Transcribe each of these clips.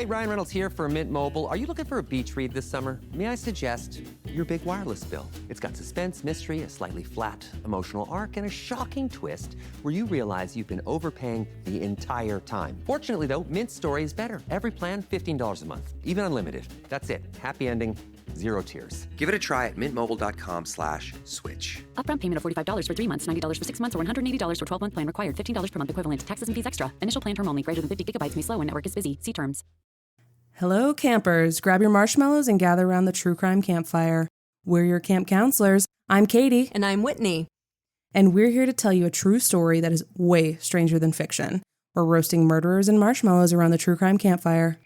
Hi, Ryan Reynolds here for Mint Mobile. Are you looking for a beach read this summer? May I suggest your big wireless bill? It's got suspense, mystery, a slightly flat emotional arc, and a shocking twist where you realize you've been overpaying the entire time. Fortunately, though, Mint's story is better. Every plan, $15 a month, even unlimited. That's it. Happy ending, 0 tears. Give it a try at mintmobile.com/switch. Upfront payment of $45 for 3 months, $90 for 6 months, or $180 for 12-month plan required. $15 per month equivalent. Taxes and fees extra. Initial plan term only. Greater than 50 gigabytes may slow when network is busy. See terms. Hello, campers. Grab your marshmallows and gather around the True Crime Campfire. We're your camp counselors. I'm Katie. And I'm Whitney. And we're here to tell you a true story that is way stranger than fiction. We're roasting murderers and marshmallows around the True Crime Campfire.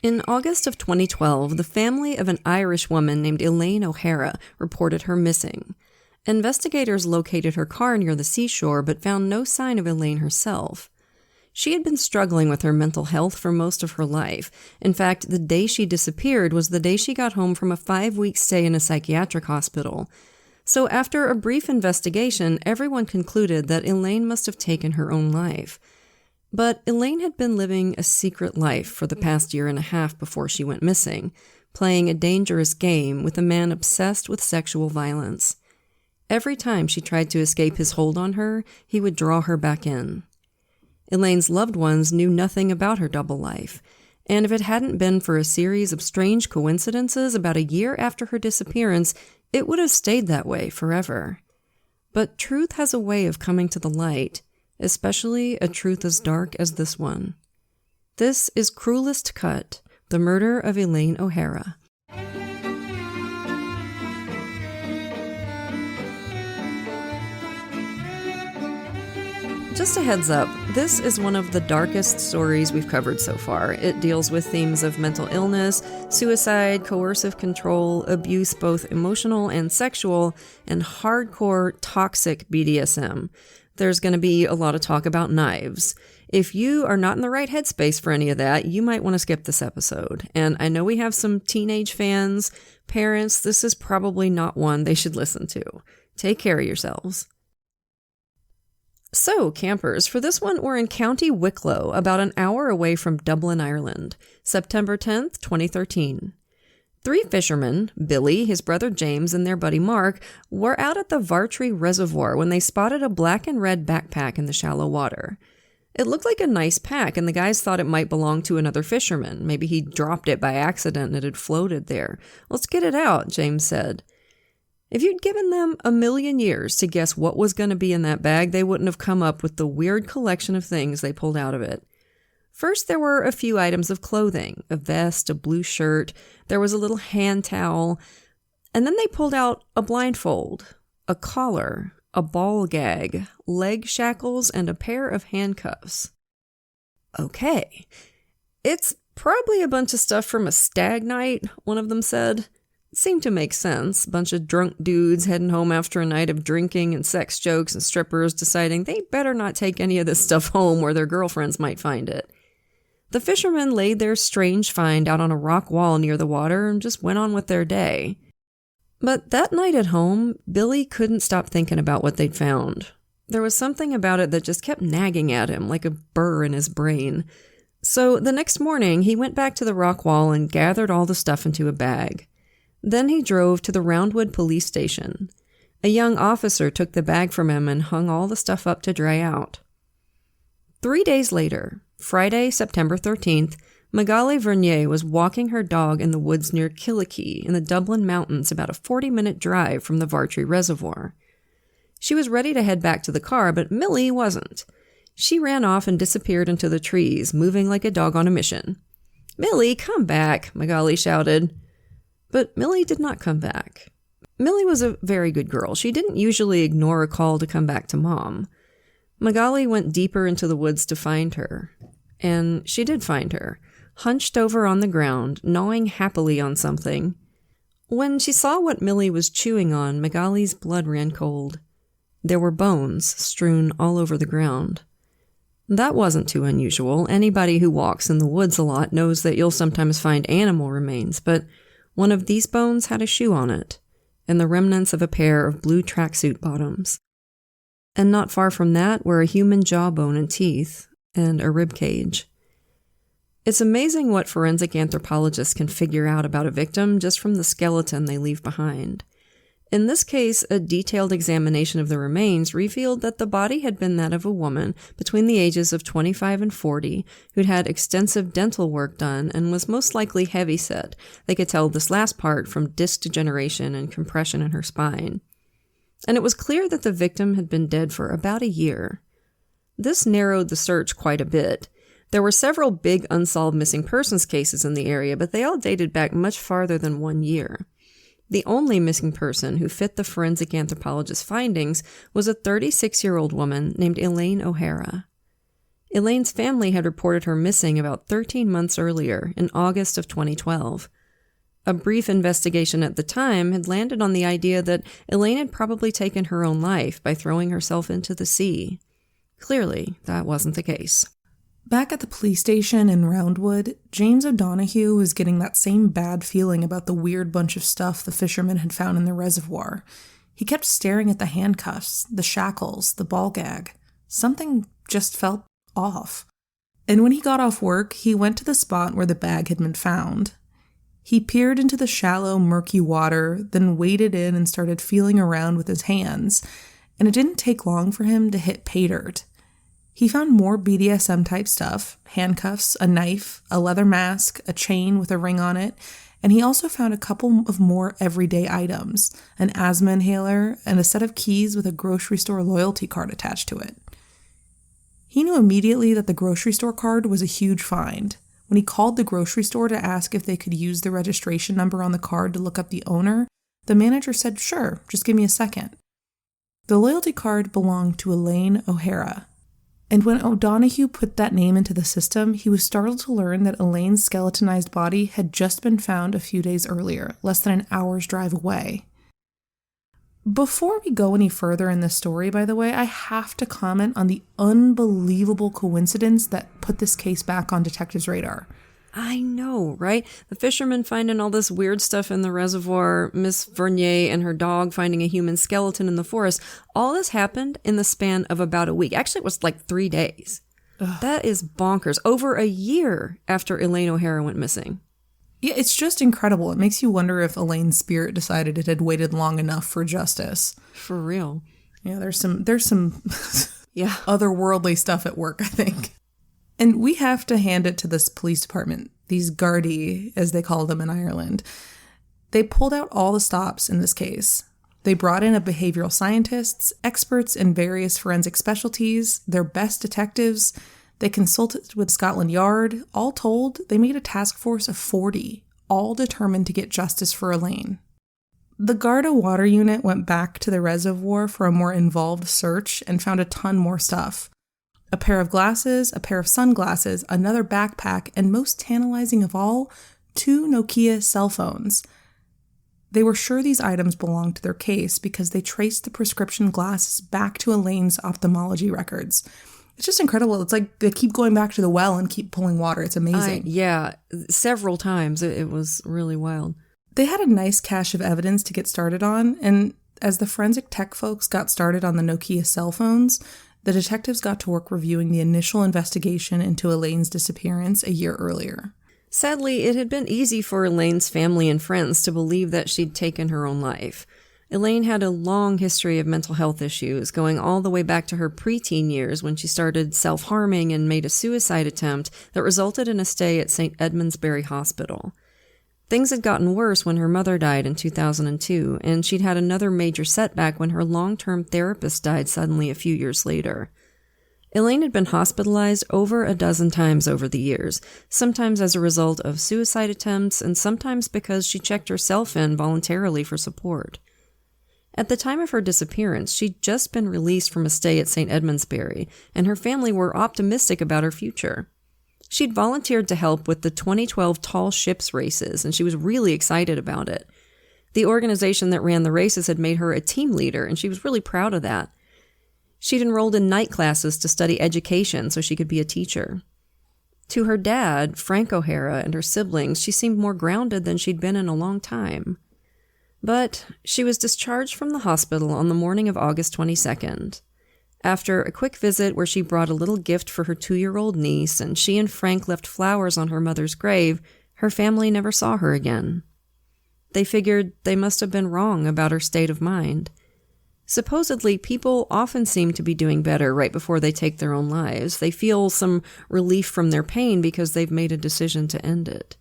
In August of 2012, the family of an Irish woman named Elaine O'Hara reported her missing. Investigators located her car near the seashore but found no sign of Elaine herself. She had been struggling with her mental health for most of her life. In fact, the day she disappeared was the day she got home from a 5-week stay in a psychiatric hospital. So after a brief investigation, everyone concluded that Elaine must have taken her own life. But Elaine had been living a secret life for the past year and a half before she went missing, playing a dangerous game with a man obsessed with sexual violence. Every time she tried to escape his hold on her, he would draw her back in. Elaine's loved ones knew nothing about her double life, and if it hadn't been for a series of strange coincidences about a year after her disappearance, it would have stayed that way forever. But truth has a way of coming to the light, especially a truth as dark as this one. This is Cruelest Cut, the murder of Elaine O'Hara. Just a heads up, this is one of the darkest stories we've covered so far. It deals with themes of mental illness, suicide, coercive control, abuse, both emotional and sexual, and hardcore toxic BDSM. There's going to be a lot of talk about knives. If you are not in the right headspace for any of that, you might want to skip this episode. And I know we have some teenage fans, parents, this is probably not one they should listen to. Take care of yourselves. So, campers, for this one, we're in County Wicklow, about an hour away from Dublin, Ireland, September 10th, 2013. 3 fishermen, Billy, his brother James, and their buddy Mark, were out at the Vartree Reservoir when they spotted a black and red backpack in the shallow water. It looked like a nice pack, and the guys thought it might belong to another fisherman. Maybe he dropped it by accident and it had floated there. "Let's get it out," James said. If you'd given them 1,000,000 years to guess what was going to be in that bag, they wouldn't have come up with the weird collection of things they pulled out of it. First, there were a few items of clothing, a vest, a blue shirt, there was a little hand towel, and then they pulled out a blindfold, a collar, a ball gag, leg shackles, and a pair of handcuffs. Okay, it's probably a bunch of stuff from a stag night, one of them said. Seemed to make sense. Bunch of drunk dudes heading home after a night of drinking and sex jokes and strippers deciding they better not take any of this stuff home where their girlfriends might find it. The fishermen laid their strange find out on a rock wall near the water and just went on with their day. But that night at home, Billy couldn't stop thinking about what they'd found. There was something about it that just kept nagging at him like a burr in his brain. So the next morning, he went back to the rock wall and gathered all the stuff into a bag. Then he drove to the Roundwood police station. A young officer took the bag from him and hung all the stuff up to dry out. 3 days later, Friday, September 13th, Magali Vernier was walking her dog in the woods near Killikee in the Dublin Mountains, about a 40-minute drive from the Vartree Reservoir. She was ready to head back to the car, but Millie wasn't. She ran off and disappeared into the trees, moving like a dog on a mission. "Millie, come back," Magali shouted. But Millie did not come back. Millie was a very good girl. She didn't usually ignore a call to come back to Mom. Magali went deeper into the woods to find her. And she did find her, hunched over on the ground, gnawing happily on something. When she saw what Millie was chewing on, Magali's blood ran cold. There were bones strewn all over the ground. That wasn't too unusual. Anybody who walks in the woods a lot knows that you'll sometimes find animal remains, but one of these bones had a shoe on it, and the remnants of a pair of blue tracksuit bottoms. And not far from that were a human jawbone and teeth, and a rib cage. It's amazing what forensic anthropologists can figure out about a victim just from the skeleton they leave behind. In this case, a detailed examination of the remains revealed that the body had been that of a woman between the ages of 25 and 40 who'd had extensive dental work done and was most likely heavyset. They could tell this last part from disc degeneration and compression in her spine. And it was clear that the victim had been dead for about a year. This narrowed the search quite a bit. There were several big unsolved missing persons cases in the area, but they all dated back much farther than 1 year. The only missing person who fit the forensic anthropologist's findings was a 36-year-old woman named Elaine O'Hara. Elaine's family had reported her missing about 13 months earlier, in August of 2012. A brief investigation at the time had landed on the idea that Elaine had probably taken her own life by throwing herself into the sea. Clearly, that wasn't the case. Back at the police station in Roundwood, James O'Donoghue was getting that same bad feeling about the weird bunch of stuff the fishermen had found in the reservoir. He kept staring at the handcuffs, the shackles, the ball gag. Something just felt off. And when he got off work, he went to the spot where the bag had been found. He peered into the shallow, murky water, then waded in and started feeling around with his hands, and it didn't take long for him to hit pay dirt. He found more BDSM-type stuff, handcuffs, a knife, a leather mask, a chain with a ring on it, and he also found a couple of more everyday items, an asthma inhaler, and a set of keys with a grocery store loyalty card attached to it. He knew immediately that the grocery store card was a huge find. When he called the grocery store to ask if they could use the registration number on the card to look up the owner, the manager said, "Sure, just give me a second." The loyalty card belonged to Elaine O'Hara. And when O'Donoghue put that name into the system, he was startled to learn that Elaine's skeletonized body had just been found a few days earlier, less than an hour's drive away. Before we go any further in this story, by the way, I have to comment on the unbelievable coincidence that put this case back on detectives' radar. I know, right? The fishermen finding all this weird stuff in the reservoir, Miss Vernier and her dog finding a human skeleton in the forest. All this happened in the span of about a week. Actually, it was like 3 days. Ugh. That is bonkers. Over a year after Elaine O'Hara went missing. Yeah, it's just incredible. It makes you wonder if Elaine's spirit decided it had waited long enough for justice. For real. Yeah, there's some yeah, otherworldly stuff at work, I think. And we have to hand it to this police department, these Gardaí, as they call them in Ireland. They pulled out all the stops in this case. They brought in behavioral scientists, experts in various forensic specialties, their best detectives. They consulted with Scotland Yard. All told, they made a task force of 40, all determined to get justice for Elaine. The Garda water unit went back to the reservoir for a more involved search and found a ton more stuff. A pair of glasses, a pair of sunglasses, another backpack, and most tantalizing of all, 2 Nokia cell phones. They were sure these items belonged to their case because they traced the prescription glasses back to Elaine's ophthalmology records. It's just incredible. It's like they keep going back to the well and keep pulling water. It's amazing. Yeah, several times. It was really wild. They had a nice cache of evidence to get started on, and as the forensic tech folks got started on the Nokia cell phones, the detectives got to work reviewing the initial investigation into Elaine's disappearance a year earlier. Sadly, it had been easy for Elaine's family and friends to believe that she'd taken her own life. Elaine had a long history of mental health issues, going all the way back to her preteen years when she started self-harming and made a suicide attempt that resulted in a stay at St. Edmundsbury Hospital. Things had gotten worse when her mother died in 2002, and she'd had another major setback when her long-term therapist died suddenly a few years later. Elaine had been hospitalized over a dozen times over the years, sometimes as a result of suicide attempts and sometimes because she checked herself in voluntarily for support. At the time of her disappearance, she'd just been released from a stay at St. Edmundsbury, and her family were optimistic about her future. She'd volunteered to help with the 2012 Tall Ships races, and she was really excited about it. The organization that ran the races had made her a team leader, and she was really proud of that. She'd enrolled in night classes to study education so she could be a teacher. To her dad, Frank O'Hara, and her siblings, she seemed more grounded than she'd been in a long time. But she was discharged from the hospital on the morning of August 22nd. After a quick visit where she brought a little gift for her 2-year-old niece and she and Frank left flowers on her mother's grave, her family never saw her again. They figured they must have been wrong about her state of mind. Supposedly, people often seem to be doing better right before they take their own lives. They feel some relief from their pain because they've made a decision to end it.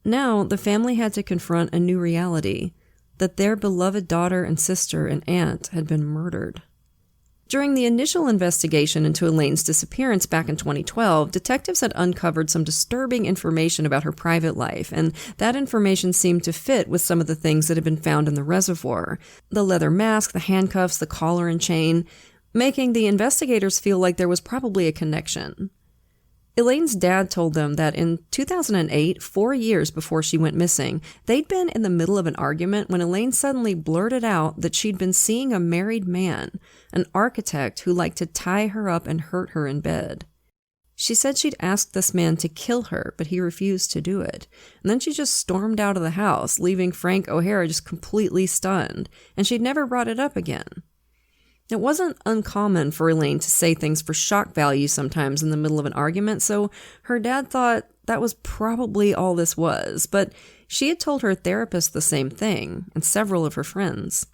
Now, the family had to confront a new reality, that their beloved daughter and sister and aunt had been murdered. During the initial investigation into Elaine's disappearance back in 2012, detectives had uncovered some disturbing information about her private life, and that information seemed to fit with some of the things that had been found in the reservoir. The leather mask, the handcuffs, the collar and chain, making the investigators feel like there was probably a connection. Elaine's dad told them that in 2008, 4 years before she went missing, they'd been in the middle of an argument when Elaine suddenly blurted out that she'd been seeing a married man, an architect who liked to tie her up and hurt her in bed. She said she'd asked this man to kill her, but he refused to do it. And then she just stormed out of the house, leaving Frank O'Hara just completely stunned, and she'd never brought it up again. It wasn't uncommon for Elaine to say things for shock value sometimes in the middle of an argument, so her dad thought that was probably all this was, but she had told her therapist the same thing, and several of her friends.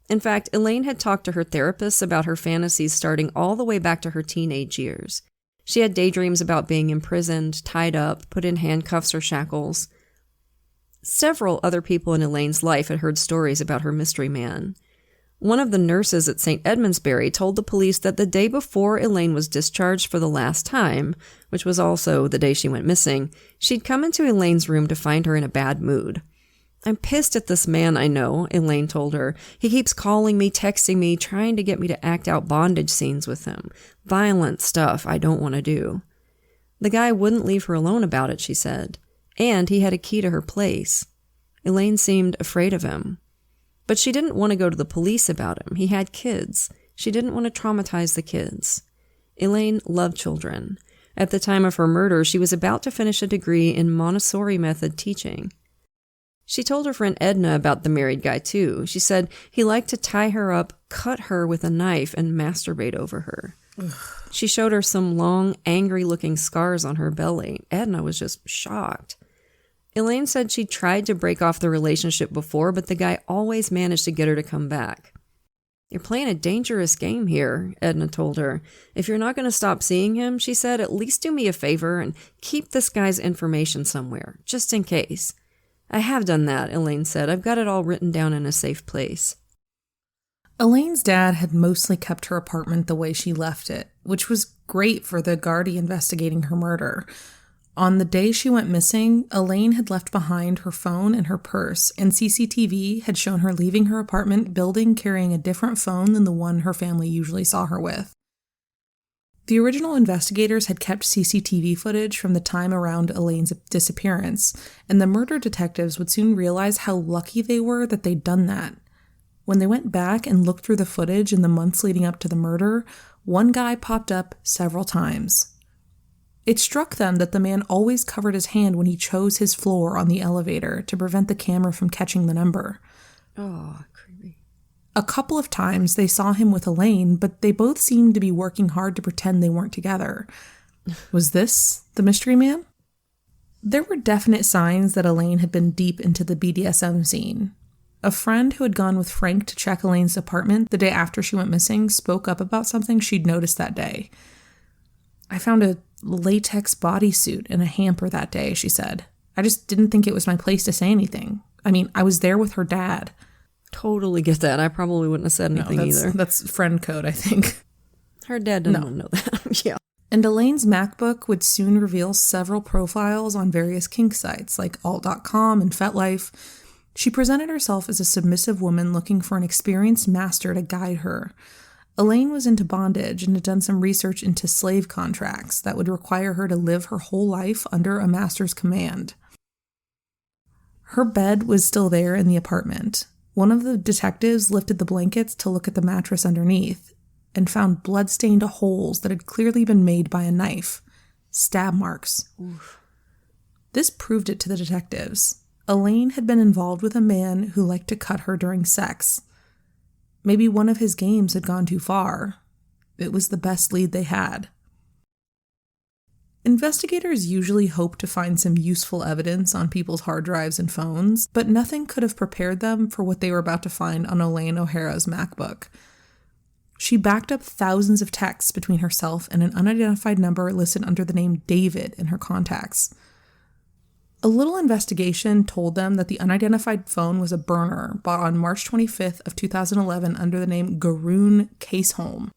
In fact, Elaine had talked to her therapist about her fantasies starting all the way back to her teenage years. She had daydreams about being imprisoned, tied up, put in handcuffs or shackles. Several other people in Elaine's life had heard stories about her mystery man. One of the nurses at St. Edmundsbury told the police that the day before Elaine was discharged for the last time, which was also the day she went missing, she'd come into Elaine's room to find her in a bad mood. "I'm pissed at this man I know," Elaine told her. "He keeps calling me, texting me, trying to get me to act out bondage scenes with him. Violent stuff I don't want to do." The guy wouldn't leave her alone about it, she said. And he had a key to her place. Elaine seemed afraid of him. But she didn't want to go to the police about him. He had kids. She didn't want to traumatize the kids. Elaine loved children. At the time of her murder, she was about to finish a degree in Montessori method teaching. She told her friend Edna about the married guy too. She said he liked to tie her up, cut her with a knife, and masturbate over her. Ugh. She showed her some long, angry-looking scars on her belly. Edna was just shocked. Elaine said she tried to break off the relationship before, but the guy always managed to get her to come back. "You're playing a dangerous game here," Edna told her. "If you're not going to stop seeing him," she said, "at least do me a favor and keep this guy's information somewhere, just in case." "I have done that," Elaine said. "I've got it all written down in a safe place." Elaine's dad had mostly kept her apartment the way she left it, which was great for the Gardaí investigating her murder. On the day she went missing, Elaine had left behind her phone and her purse, and CCTV had shown her leaving her apartment building carrying a different phone than the one her family usually saw her with. The original investigators had kept CCTV footage from the time around Elaine's disappearance, and the murder detectives would soon realize how lucky they were that they'd done that. When they went back and looked through the footage in the months leading up to the murder, one guy popped up several times. It struck them that the man always covered his hand when he chose his floor on the elevator to prevent the camera from catching the number. Oh, creepy. A couple of times they saw him with Elaine, but they both seemed to be working hard to pretend they weren't together. Was this the mystery man? There were definite signs that Elaine had been deep into the BDSM scene. A friend who had gone with Frank to check Elaine's apartment the day after she went missing spoke up about something she'd noticed that day. "I found a latex bodysuit in a hamper that day," she said. "I just didn't think it was my place to say anything. I mean, I was there with her dad." Totally get that. I probably wouldn't have said anything either. That's friend code, I think. Her dad didn't want to know that. Yeah. And Elaine's MacBook would soon reveal several profiles on various kink sites like alt.com and FetLife. She presented herself as a submissive woman looking for an experienced master to guide her. Elaine was into bondage and had done some research into slave contracts that would require her to live her whole life under a master's command. Her bed was still there in the apartment. One of the detectives lifted the blankets to look at the mattress underneath and found blood-stained holes that had clearly been made by a knife. Stab marks. Oof. This proved it to the detectives. Elaine had been involved with a man who liked to cut her during sex. Maybe one of his games had gone too far. It was the best lead they had. Investigators usually hope to find some useful evidence on people's hard drives and phones, but nothing could have prepared them for what they were about to find on Elaine O'Hara's MacBook. She backed up thousands of texts between herself and an unidentified number listed under the name David in her contacts. A little investigation told them that the unidentified phone was a burner bought on March 25th of 2011 under the name Garoon Caseholm.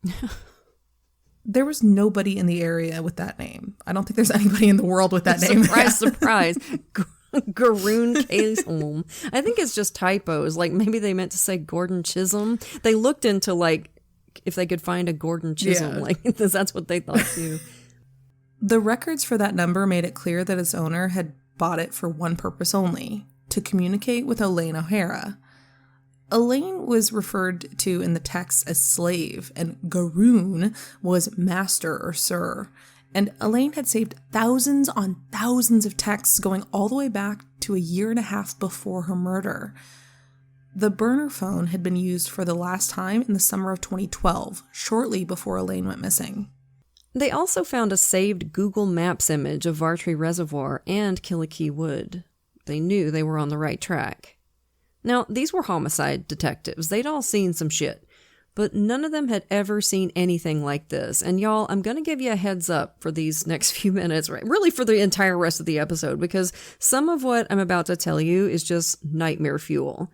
There was nobody in the area with that name. I don't think there's anybody in the world with that name. Surprise, surprise. Garoon Caseholm. I think it's just typos. Like maybe they meant to say Gordon Chisholm. They looked into like if they could find a Gordon Chisholm. Like that's what they thought too. The records for that number made it clear that its owner had bought it for one purpose only, to communicate with Elaine O'Hara. Elaine was referred to in the text as slave, and Garoon was master or sir. And Elaine had saved thousands on thousands of texts going all the way back to a year and a half before her murder. The burner phone had been used for the last time in the summer of 2012, shortly before Elaine went missing. They also found a saved Google Maps image of Vartry Reservoir and Killikee Wood. They knew they were on the right track. Now, these were homicide detectives. They'd all seen some shit, but none of them had ever seen anything like this. And y'all, I'm going to give you a heads up for these next few minutes, right? Really for the entire rest of the episode, because some of what I'm about to tell you is just nightmare fuel.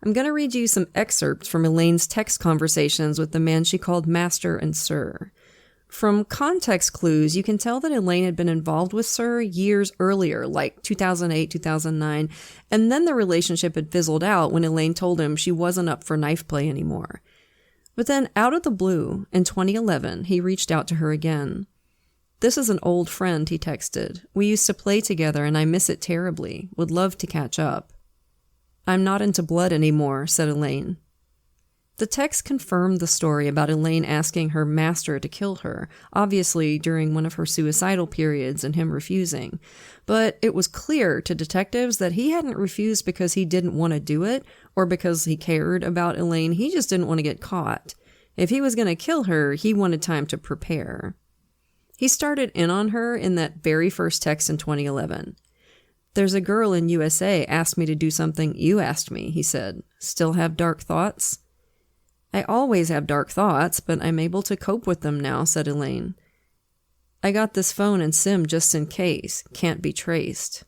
I'm going to read you some excerpts from Elaine's text conversations with the man she called Master and Sir. From context clues, you can tell that Elaine had been involved with Sir years earlier, like 2008, 2009, and then the relationship had fizzled out when Elaine told him she wasn't up for knife play anymore. But then, out of the blue, in 2011, he reached out to her again. "This is an old friend," he texted. "We used to play together and I miss it terribly. Would love to catch up." "I'm not into blood anymore," said Elaine. The text confirmed the story about Elaine asking her master to kill her, obviously during one of her suicidal periods and him refusing. But it was clear to detectives that he hadn't refused because he didn't want to do it or because he cared about Elaine. He just didn't want to get caught. If he was going to kill her, he wanted time to prepare. He started in on her in that very first text in 2011. "There's a girl in USA asked me to do something you asked me," he said. "Still have dark thoughts?" "I always have dark thoughts, but I'm able to cope with them now," said Elaine. "I got this phone and SIM just in case. Can't be traced."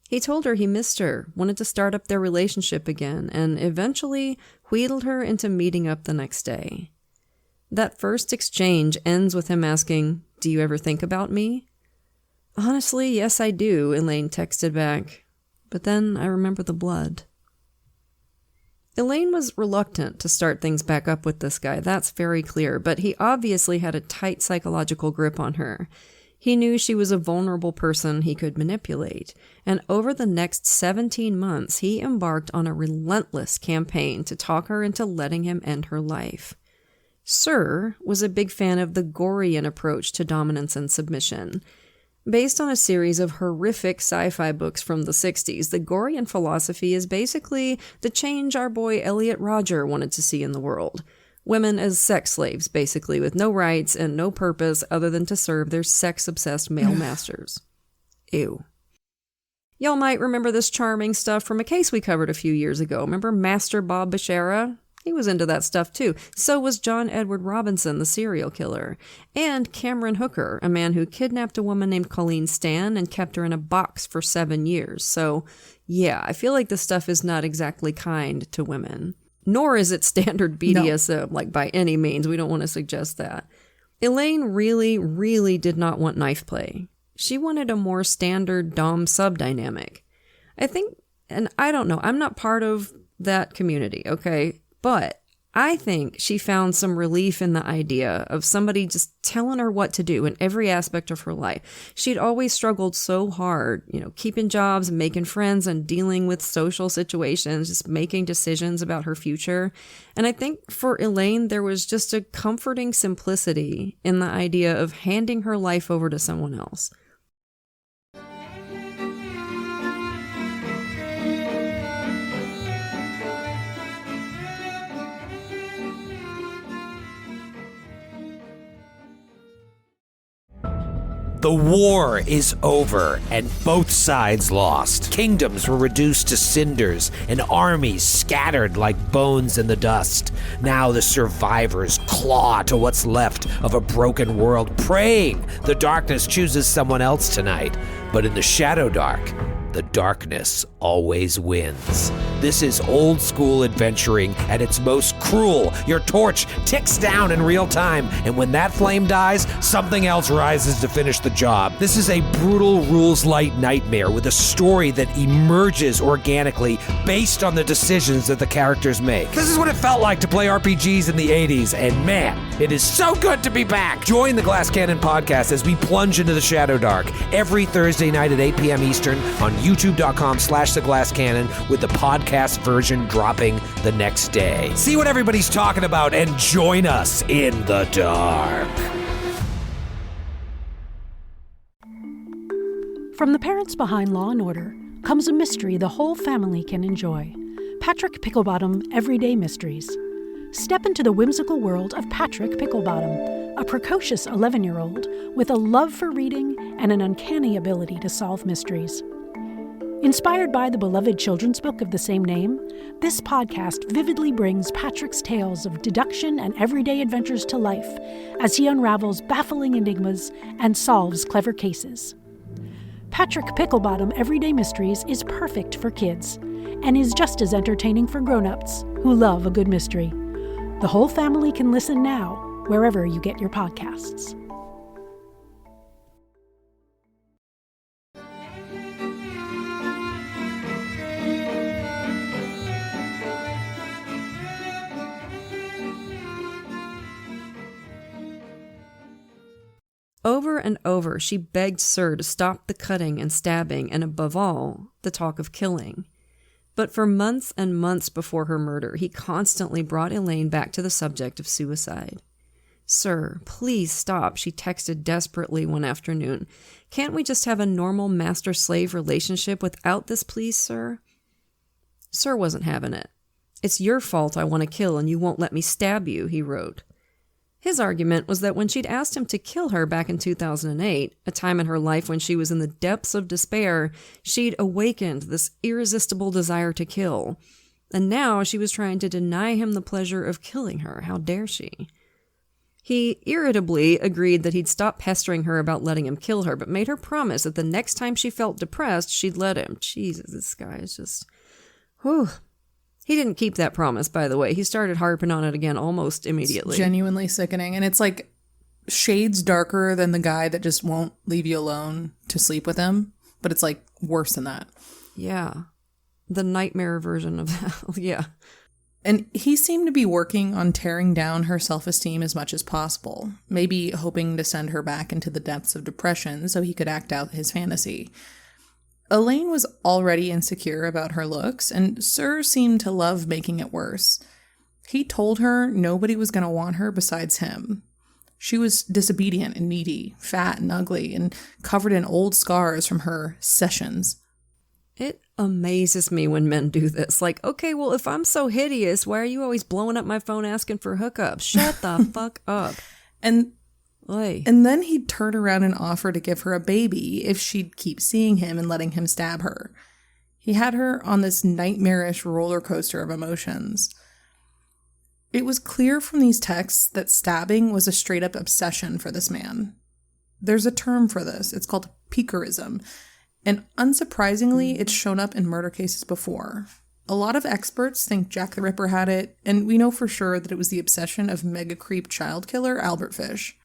He told her he missed her, wanted to start up their relationship again, and eventually wheedled her into meeting up the next day. That first exchange ends with him asking, "Do you ever think about me?" "Honestly, yes, I do," Elaine texted back. "But then I remember the blood." Elaine was reluctant to start things back up with this guy, that's very clear, but he obviously had a tight psychological grip on her. He knew she was a vulnerable person he could manipulate, and over the next 17 months, he embarked on a relentless campaign to talk her into letting him end her life. Sir was a big fan of the Gorian approach to dominance and submission. Based on a series of horrific sci-fi books from the 60s, the Gorian philosophy is basically the change our boy Elliot Rodger wanted to see in the world. Women as sex slaves, basically, with no rights and no purpose other than to serve their sex-obsessed male masters. Ew. Y'all might remember this charming stuff from a case we covered a few years ago. Remember Master Bob Bashara? He was into that stuff too. So was John Edward Robinson, the serial killer. And Cameron Hooker, a man who kidnapped a woman named Colleen Stan and kept her in a box for 7 years. So, yeah, I feel like this stuff is not exactly kind to women. Nor is it standard BDSM, like by any means. We don't want to suggest that. Elaine really, really did not want knife play. She wanted a more standard dom-sub dynamic. I think, and I don't know, I'm not part of that community, okay? But I think she found some relief in the idea of somebody just telling her what to do in every aspect of her life. She'd always struggled so hard, keeping jobs, making friends, and dealing with social situations, just making decisions about her future. And I think for Elaine, there was just a comforting simplicity in the idea of handing her life over to someone else. The war is over, and both sides lost. Kingdoms were reduced to cinders, and armies scattered like bones in the dust. Now the survivors claw to what's left of a broken world, praying the darkness chooses someone else tonight. But in the Shadow Dark, the darkness always wins. This is old school adventuring at its most cruel. Your torch ticks down in real time, and when that flame dies, something else rises to finish the job. This is a brutal rules-light nightmare with a story that emerges organically based on the decisions that the characters make. This is what it felt like to play RPGs in the 80s, and man, it is so good to be back. Join the Glass Cannon podcast as we plunge into the Shadow Dark every Thursday night at 8 p.m. Eastern on youtube.com/theglasscannon with the podcast version dropping the next day. See what everybody's talking about and join us in the dark. From the parents behind Law & Order comes a mystery the whole family can enjoy. Patrick Picklebottom Everyday Mysteries. Step into the whimsical world of Patrick Picklebottom, a precocious 11-year-old with a love for reading and an uncanny ability to solve mysteries. Inspired by the beloved children's book of the same name, this podcast vividly brings Patrick's tales of deduction and everyday adventures to life as he unravels baffling enigmas and solves clever cases. Patrick Picklebottom Everyday Mysteries is perfect for kids and is just as entertaining for grown-ups who love a good mystery. The whole family can listen now, wherever you get your podcasts. Over and over, she begged Sir to stop the cutting and stabbing and, above all, the talk of killing. But for months and months before her murder, he constantly brought Elaine back to the subject of suicide. "Sir, please stop," she texted desperately one afternoon. "Can't we just have a normal master-slave relationship without this, please, sir?" Sir wasn't having it. "It's your fault I want to kill and you won't let me stab you," he wrote. His argument was that when she'd asked him to kill her back in 2008, a time in her life when she was in the depths of despair, she'd awakened this irresistible desire to kill. And now she was trying to deny him the pleasure of killing her. How dare she? He irritably agreed that he'd stop pestering her about letting him kill her, but made her promise that the next time she felt depressed, she'd let him. Jesus, this guy is just... whew. He didn't keep that promise, by the way. He started harping on it again almost immediately. It's genuinely sickening. And it's like shades darker than the guy that just won't leave you alone to sleep with him. But it's like worse than that. Yeah. The nightmare version of that. Yeah. And he seemed to be working on tearing down her self-esteem as much as possible. Maybe hoping to send her back into the depths of depression so he could act out his fantasy. Elaine was already insecure about her looks, and Sir seemed to love making it worse. He told her nobody was going to want her besides him. She was disobedient and needy, fat and ugly, and covered in old scars from her sessions. It amazes me when men do this. Like, okay, well, if I'm so hideous, why are you always blowing up my phone asking for hookups? Shut the fuck up. And Oy. And then he'd turn around and offer to give her a baby if she'd keep seeing him and letting him stab her. He had her on this nightmarish roller coaster of emotions. It was clear from these texts that stabbing was a straight-up obsession for this man. There's a term for this. It's called piquerism. And unsurprisingly, it's shown up in murder cases before. A lot of experts think Jack the Ripper had it, and we know for sure that it was the obsession of mega creep child killer Albert Fish.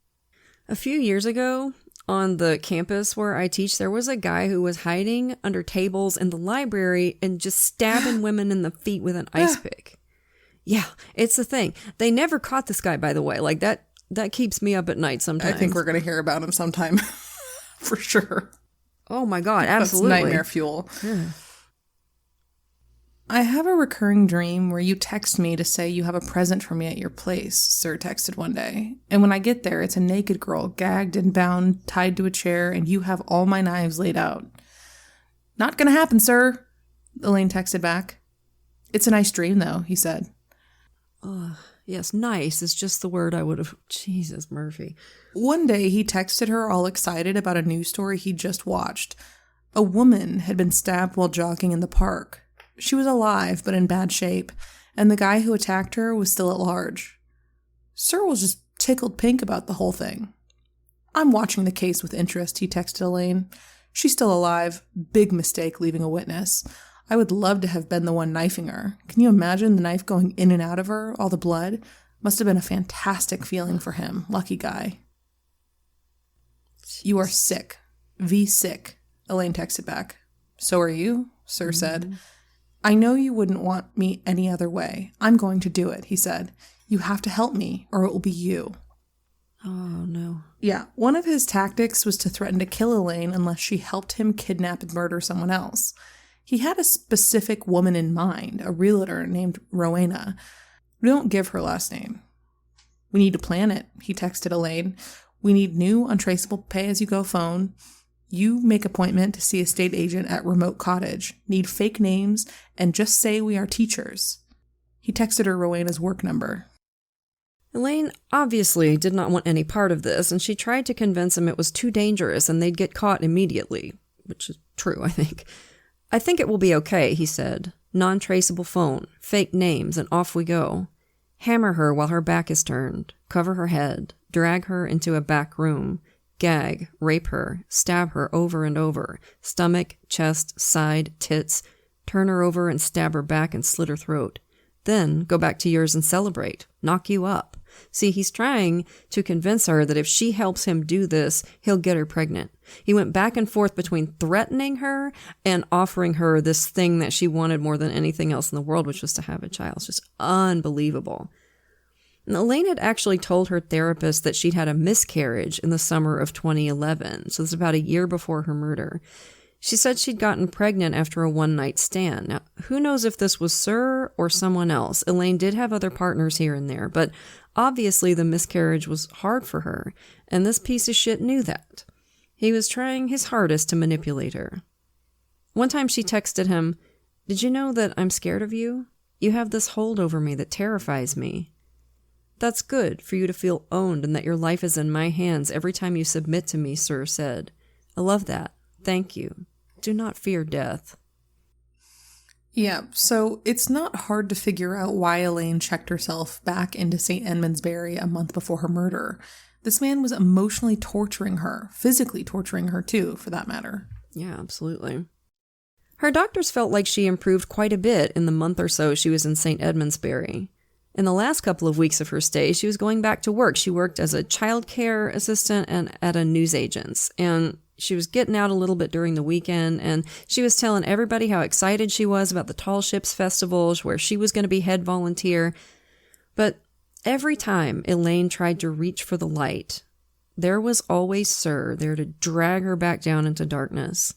A few years ago, on the campus where I teach, there was a guy who was hiding under tables in the library and just stabbing women in the feet with an ice pick. Yeah, it's a thing. They never caught this guy, by the way. Like, that keeps me up at night sometimes. I think we're going to hear about him sometime. For sure. Oh my God, absolutely. That's nightmare fuel. Yeah. "I have a recurring dream where you text me to say you have a present for me at your place," Sir texted one day. "And when I get there, it's a naked girl, gagged and bound, tied to a chair, and you have all my knives laid out." "Not gonna happen, sir," Elaine texted back. "It's a nice dream, though," he said. Yes, nice is just the word I would have. Jesus, Murphy. One day, he texted her all excited about a news story he'd just watched. A woman had been stabbed while jogging in the park. She was alive, but in bad shape, and the guy who attacked her was still at large. Sir was just tickled pink about the whole thing. "I'm watching the case with interest," he texted Elaine. "She's still alive. Big mistake leaving a witness. I would love to have been the one knifing her. Can you imagine the knife going in and out of her, all the blood? Must have been a fantastic feeling for him. Lucky guy." "You are sick. Sick," Elaine texted back. "So are you," Sir said. "I know you wouldn't want me any other way. I'm going to do it," he said. "You have to help me, or it will be you." Oh, no. Yeah, one of his tactics was to threaten to kill Elaine unless she helped him kidnap and murder someone else. He had a specific woman in mind, a realtor named Rowena. We don't give her last name. "We need to plan it," he texted Elaine. "We need new untraceable pay-as-you-go phone. You make appointment to see a state agent at remote cottage. Need fake names and just say we are teachers." He texted her Rowena's work number. Elaine obviously did not want any part of this, and she tried to convince him it was too dangerous and they'd get caught immediately, which is true, I think. "I think it will be okay," he said. "Non-traceable phone, fake names, and off we go. Hammer her while her back is turned, cover her head, drag her into a back room, gag, rape her, stab her over and over, stomach, chest, side, tits, turn her over and stab her back and slit her throat. Then go back to yours and celebrate, knock you up." See, he's trying to convince her that if she helps him do this, he'll get her pregnant. He went back and forth between threatening her and offering her this thing that she wanted more than anything else in the world, which was to have a child. It's just unbelievable. And Elaine had actually told her therapist that she'd had a miscarriage in the summer of 2011, so this is about a year before her murder. She said she'd gotten pregnant after a one-night stand. Now, who knows if this was Sir or someone else? Elaine did have other partners here and there, but obviously the miscarriage was hard for her, and this piece of shit knew that. He was trying his hardest to manipulate her. One time she texted him, "Did you know that I'm scared of you? You have this hold over me that terrifies me. That's good for you to feel owned and that your life is in my hands every time you submit to me," Sir said. "I love that. Thank you. Do not fear death." Yeah, so it's not hard to figure out why Elaine checked herself back into St. Edmundsbury a month before her murder. This man was emotionally torturing her, physically torturing her too, for that matter. Yeah, absolutely. Her doctors felt like she improved quite a bit in the month or so she was in St. Edmundsbury. In the last couple of weeks of her stay, she was going back to work. She worked as a childcare assistant and at a newsagent's, and she was getting out a little bit during the weekend, and she was telling everybody how excited she was about the Tall Ships Festival, where she was going to be head volunteer. But every time Elaine tried to reach for the light, there was always Sir there to drag her back down into darkness.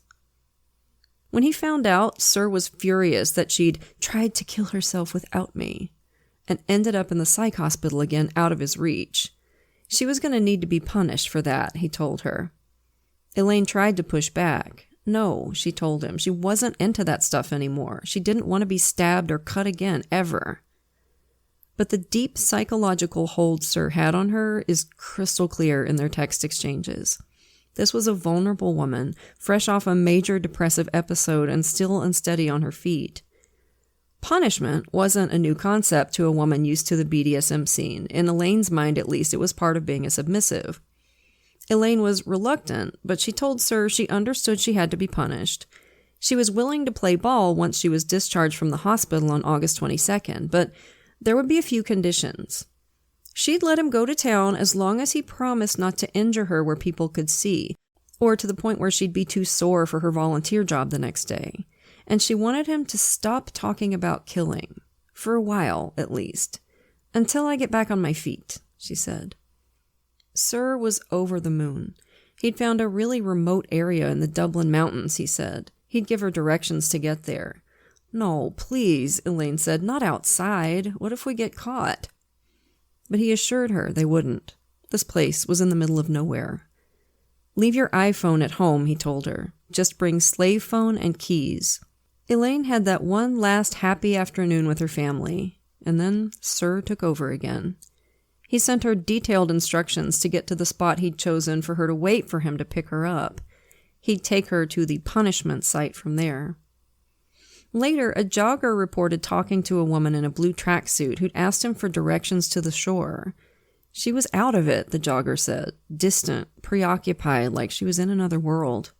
When he found out, Sir was furious that she'd tried to kill herself without me and ended up in the psych hospital again out of his reach. She was going to need to be punished for that, he told her. Elaine tried to push back. No, she told him. She wasn't into that stuff anymore. She didn't want to be stabbed or cut again, ever. But the deep psychological hold Sir had on her is crystal clear in their text exchanges. This was a vulnerable woman, fresh off a major depressive episode and still unsteady on her feet. Punishment wasn't a new concept to a woman used to the BDSM scene. In Elaine's mind, at least, it was part of being a submissive. Elaine was reluctant, but she told Sir she understood she had to be punished. She was willing to play ball once she was discharged from the hospital on August 22nd, but there would be a few conditions. She'd let him go to town as long as he promised not to injure her where people could see, or to the point where she'd be too sore for her volunteer job the next day. And she wanted him to stop talking about killing, for a while at least, until I get back on my feet, she said. Sir was over the moon. He'd found a really remote area in the Dublin Mountains, he said. He'd give her directions to get there. No, please, Elaine said, not outside. What if we get caught? But he assured her they wouldn't. This place was in the middle of nowhere. Leave your iPhone at home, he told her. Just bring slave phone and keys. Elaine had that one last happy afternoon with her family. And then Sir took over again. He sent her detailed instructions to get to the spot he'd chosen for her to wait for him to pick her up. He'd take her to the punishment site from there. Later, a jogger reported talking to a woman in a blue tracksuit who'd asked him for directions to the shore. She was out of it, the jogger said, distant, preoccupied, like she was in another world.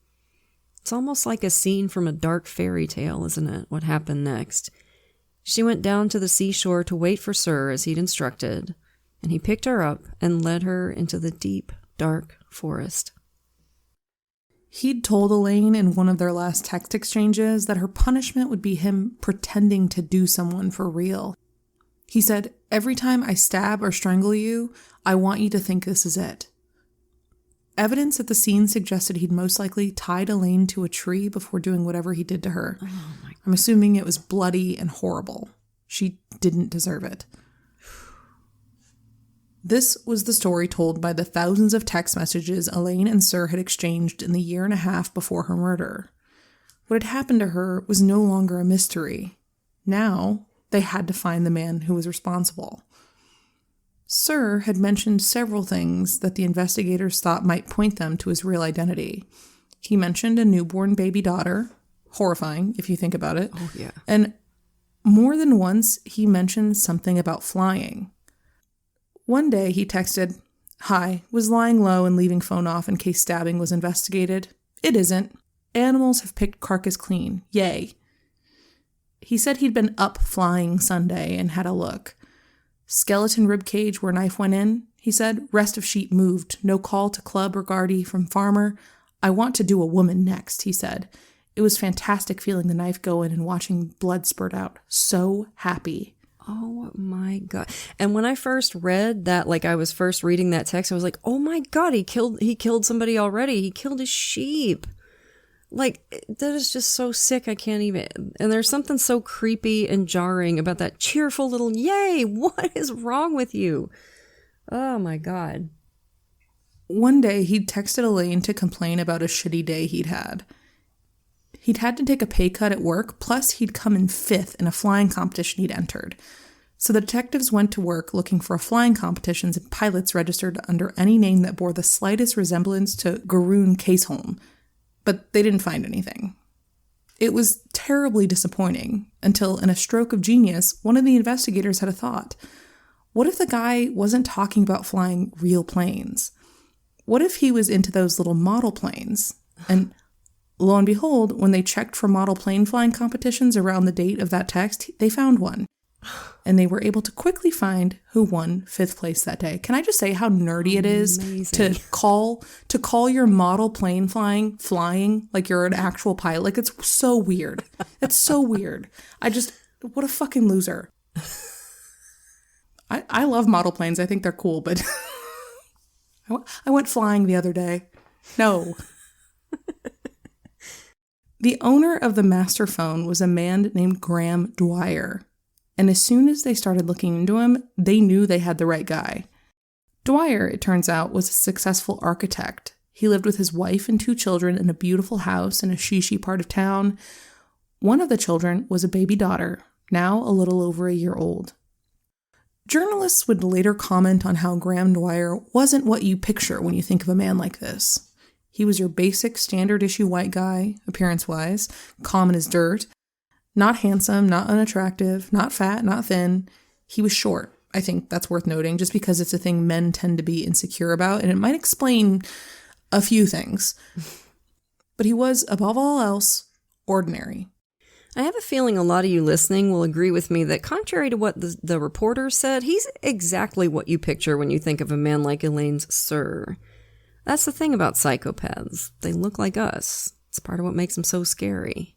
It's almost like a scene from a dark fairy tale, isn't it, what happened next? She went down to the seashore to wait for Sir as he'd instructed, and he picked her up and led her into the deep, dark forest. He'd told Elaine in one of their last text exchanges that her punishment would be him pretending to do someone for real. He said, "Every time I stab or strangle you, I want you to think this is it." Evidence at the scene suggested he'd most likely tied Elaine to a tree before doing whatever he did to her. I'm assuming it was bloody and horrible. She didn't deserve it. This was the story told by the thousands of text messages Elaine and Sir had exchanged in the year and a half before her murder. What had happened to her was no longer a mystery. Now, they had to find the man who was responsible. Sir had mentioned several things that the investigators thought might point them to his real identity. He mentioned a newborn baby daughter. Horrifying, if you think about it. Oh, yeah. And more than once, he mentioned something about flying. One day, he texted, "Hi, was lying low and leaving phone off in case stabbing was investigated. It isn't. Animals have picked carcass clean. Yay." He said he'd been up flying Sunday and had a look. "Skeleton ribcage where knife went in," he said. "Rest of sheet moved. No call to club or guardie from farmer. I want to do a woman next," he said. "It was fantastic feeling the knife go in and watching blood spurt out. So happy." Oh my God. And when I first read that, like I was first reading that text, I was like, oh my God, he killed somebody already. He killed his sheep. Like, that is just so sick. I can't even. And there's something so creepy and jarring about that cheerful little yay. What is wrong with you? Oh my God. One day, he'd texted Elaine to complain about a shitty day he'd had. He'd had to take a pay cut at work, plus he'd come in 5th in a flying competition he'd entered. So the detectives went to work looking for flying competitions and pilots registered under any name that bore the slightest resemblance to Garoon Caseholm, but they didn't find anything. It was terribly disappointing until, in a stroke of genius, one of the investigators had a thought. What if the guy wasn't talking about flying real planes? What if he was into those little model planes? And lo and behold, when they checked for model plane flying competitions around the date of that text, they found one. And they were able to quickly find who won 5th place that day. Can I just say how nerdy it is to call your model plane flying like you're an actual pilot? Like, it's so weird. It's so weird. What a fucking loser. I love model planes. I think they're cool, but I went flying the other day. No. The owner of the master phone was a man named Graham Dwyer. And as soon as they started looking into him, they knew they had the right guy. Dwyer, it turns out, was a successful architect. He lived with his wife and 2 children in a beautiful house in a shishy part of town. One of the children was a baby daughter, now a little over a year old. Journalists would later comment on how Graham Dwyer wasn't what you picture when you think of a man like this. He was your basic standard issue white guy, appearance-wise, common as dirt. Not handsome, not unattractive, not fat, not thin. He was short. I think that's worth noting, just because it's a thing men tend to be insecure about, and it might explain a few things. But he was, above all else, ordinary. I have a feeling a lot of you listening will agree with me that contrary to what the reporter said, he's exactly what you picture when you think of a man like Elaine's Sir. That's the thing about psychopaths. They look like us. It's part of what makes them so scary.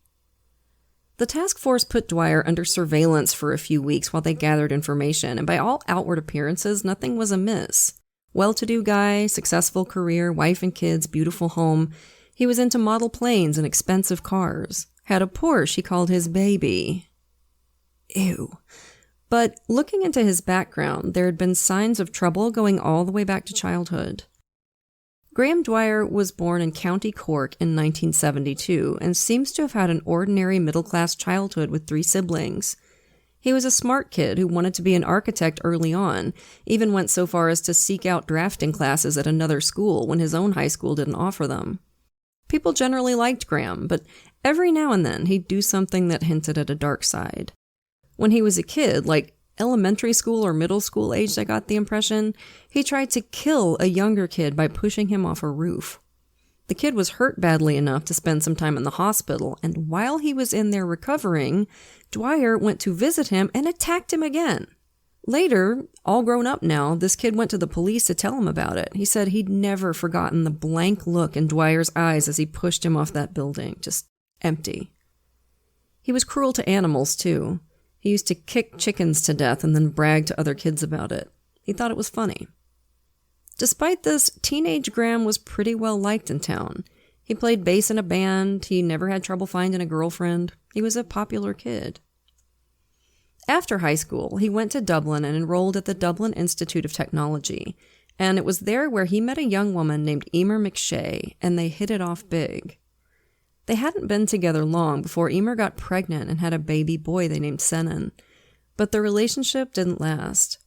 The task force put Dwyer under surveillance for a few weeks while they gathered information, and by all outward appearances, nothing was amiss. Well-to-do guy, successful career, wife and kids, beautiful home. He was into model planes and expensive cars. Had a Porsche he called his baby. Ew. But looking into his background, there had been signs of trouble going all the way back to childhood. Graham Dwyer was born in County Cork in 1972 and seems to have had an ordinary middle-class childhood with 3 siblings. He was a smart kid who wanted to be an architect early on, even went so far as to seek out drafting classes at another school when his own high school didn't offer them. People generally liked Graham, but every now and then he'd do something that hinted at a dark side. When he was a kid, like elementary school or middle school age, I got the impression, he tried to kill a younger kid by pushing him off a roof. The kid was hurt badly enough to spend some time in the hospital, and while he was in there recovering, Dwyer went to visit him and attacked him again. Later, all grown up now, this kid went to the police to tell him about it. He said he'd never forgotten the blank look in Dwyer's eyes as he pushed him off that building, just empty. He was cruel to animals, too. He used to kick chickens to death and then brag to other kids about it. He thought it was funny. Despite this, teenage Graham was pretty well liked in town. He played bass in a band. He never had trouble finding a girlfriend. He was a popular kid. After high school, he went to Dublin and enrolled at the Dublin Institute of Technology. And it was there where he met a young woman named Emer McShay, and they hit it off big. They hadn't been together long before Emer got pregnant and had a baby boy they named Senan. But the relationship didn't last.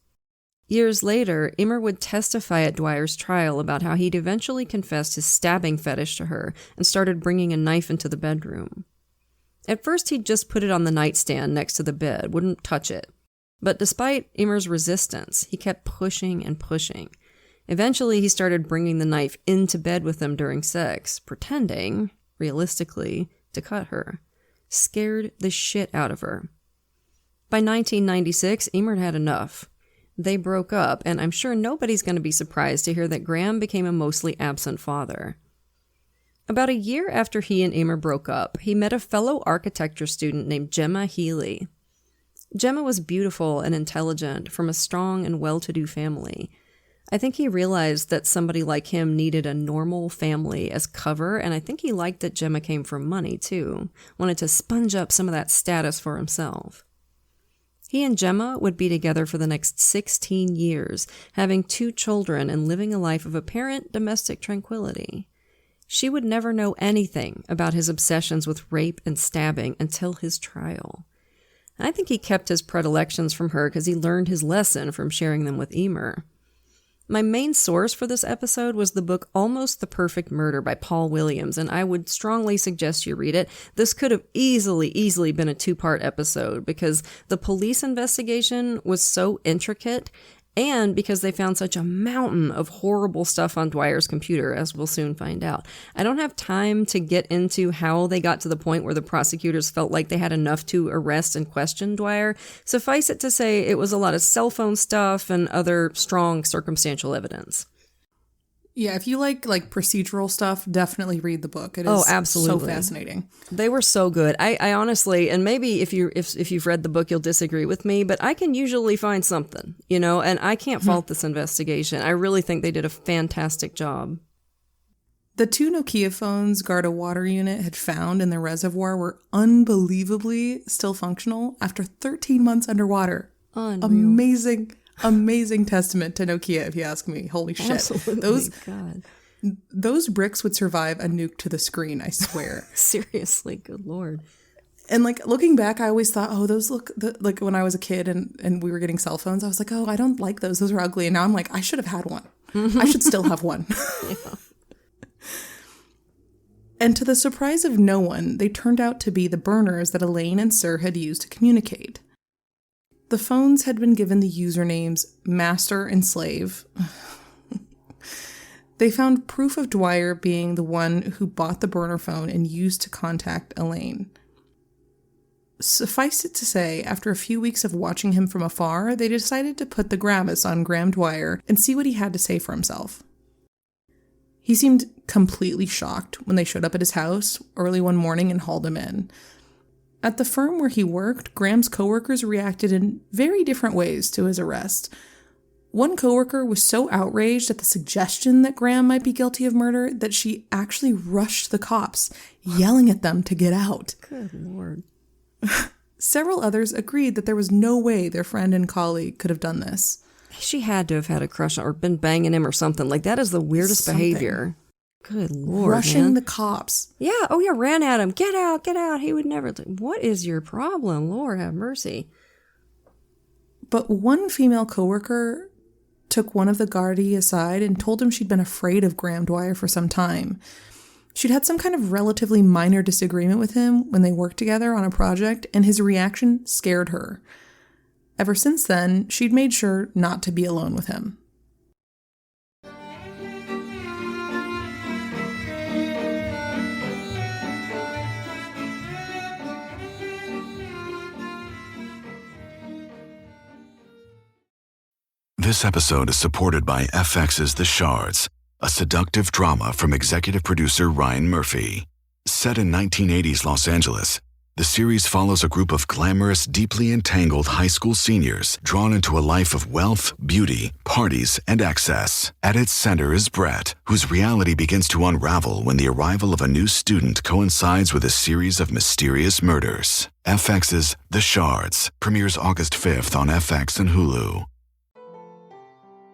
Years later, Emer would testify at Dwyer's trial about how he'd eventually confessed his stabbing fetish to her and started bringing a knife into the bedroom. At first, he'd just put it on the nightstand next to the bed, wouldn't touch it. But despite Emer's resistance, he kept pushing and pushing. Eventually, he started bringing the knife into bed with them during sex, pretending, realistically, to cut her. Scared the shit out of her. By 1996, Emer had enough. They broke up, and I'm sure nobody's going to be surprised to hear that Graham became a mostly absent father. About a year after he and Emer broke up, he met a fellow architecture student named Gemma Healy. Gemma was beautiful and intelligent, from a strong and well-to-do family. I think he realized that somebody like him needed a normal family as cover, and I think he liked that Gemma came from money, too. Wanted to sponge up some of that status for himself. He and Gemma would be together for the next 16 years, having 2 children and living a life of apparent domestic tranquility. She would never know anything about his obsessions with rape and stabbing until his trial. I think he kept his predilections from her because he learned his lesson from sharing them with Emer. My main source for this episode was the book Almost the Perfect Murder by Paul Williams, and I would strongly suggest you read it. This could have easily been a 2-part episode because the police investigation was so intricate and because they found such a mountain of horrible stuff on Dwyer's computer, as we'll soon find out. I don't have time to get into how they got to the point where the prosecutors felt like they had enough to arrest and question Dwyer. Suffice it to say, it was a lot of cell phone stuff and other strong circumstantial evidence. Yeah, if you like procedural stuff, definitely read the book. It is absolutely so fascinating. They were so good. I honestly, and maybe if you've read the book, you'll disagree with me, but I can usually find something, and I can't fault this investigation. I really think they did a fantastic job. The 2 Nokia phones Garda Water Unit had found in the reservoir were unbelievably still functional after 13 months underwater. Unreal. Amazing testament to Nokia, if you ask me. Holy shit. Absolutely. Those bricks would survive a nuke to the screen, I swear. Seriously, good lord. And looking back, I always thought, those look like when I was a kid and we were getting cell phones, I was like, I don't like those. Those are ugly. And now I'm like, I should have had one. I should still have one. Yeah. And to the surprise of no one, they turned out to be the burners that Elaine and Sir had used to communicate. The phones had been given the usernames Master and Slave. They found proof of Dwyer being the one who bought the burner phone and used to contact Elaine. Suffice it to say, after a few weeks of watching him from afar, they decided to put the Gramus on Graham Dwyer and see what he had to say for himself. He seemed completely shocked when they showed up at his house early one morning and hauled him in. At the firm where he worked, Graham's coworkers reacted in very different ways to his arrest. One coworker was so outraged at the suggestion that Graham might be guilty of murder that she actually rushed the cops, yelling at them to get out. Good lord. Several others agreed that there was no way their friend and colleague could have done this. She had to have had a crush on or been banging him or something. That is the weirdest behavior. Good lord, rushing the cops. Yeah, ran at him. Get out. He would never. What is your problem? Lord have mercy. But one female coworker took one of the Gardaí aside and told him she'd been afraid of Graham Dwyer for some time. She'd had some kind of relatively minor disagreement with him when they worked together on a project, and his reaction scared her. Ever since then, she'd made sure not to be alone with him. This episode is supported by FX's The Shards, a seductive drama from executive producer Ryan Murphy. Set in 1980s Los Angeles, the series follows a group of glamorous, deeply entangled high school seniors drawn into a life of wealth, beauty, parties, and excess. At its center is Brett, whose reality begins to unravel when the arrival of a new student coincides with a series of mysterious murders. FX's The Shards premieres August 5th on FX and Hulu.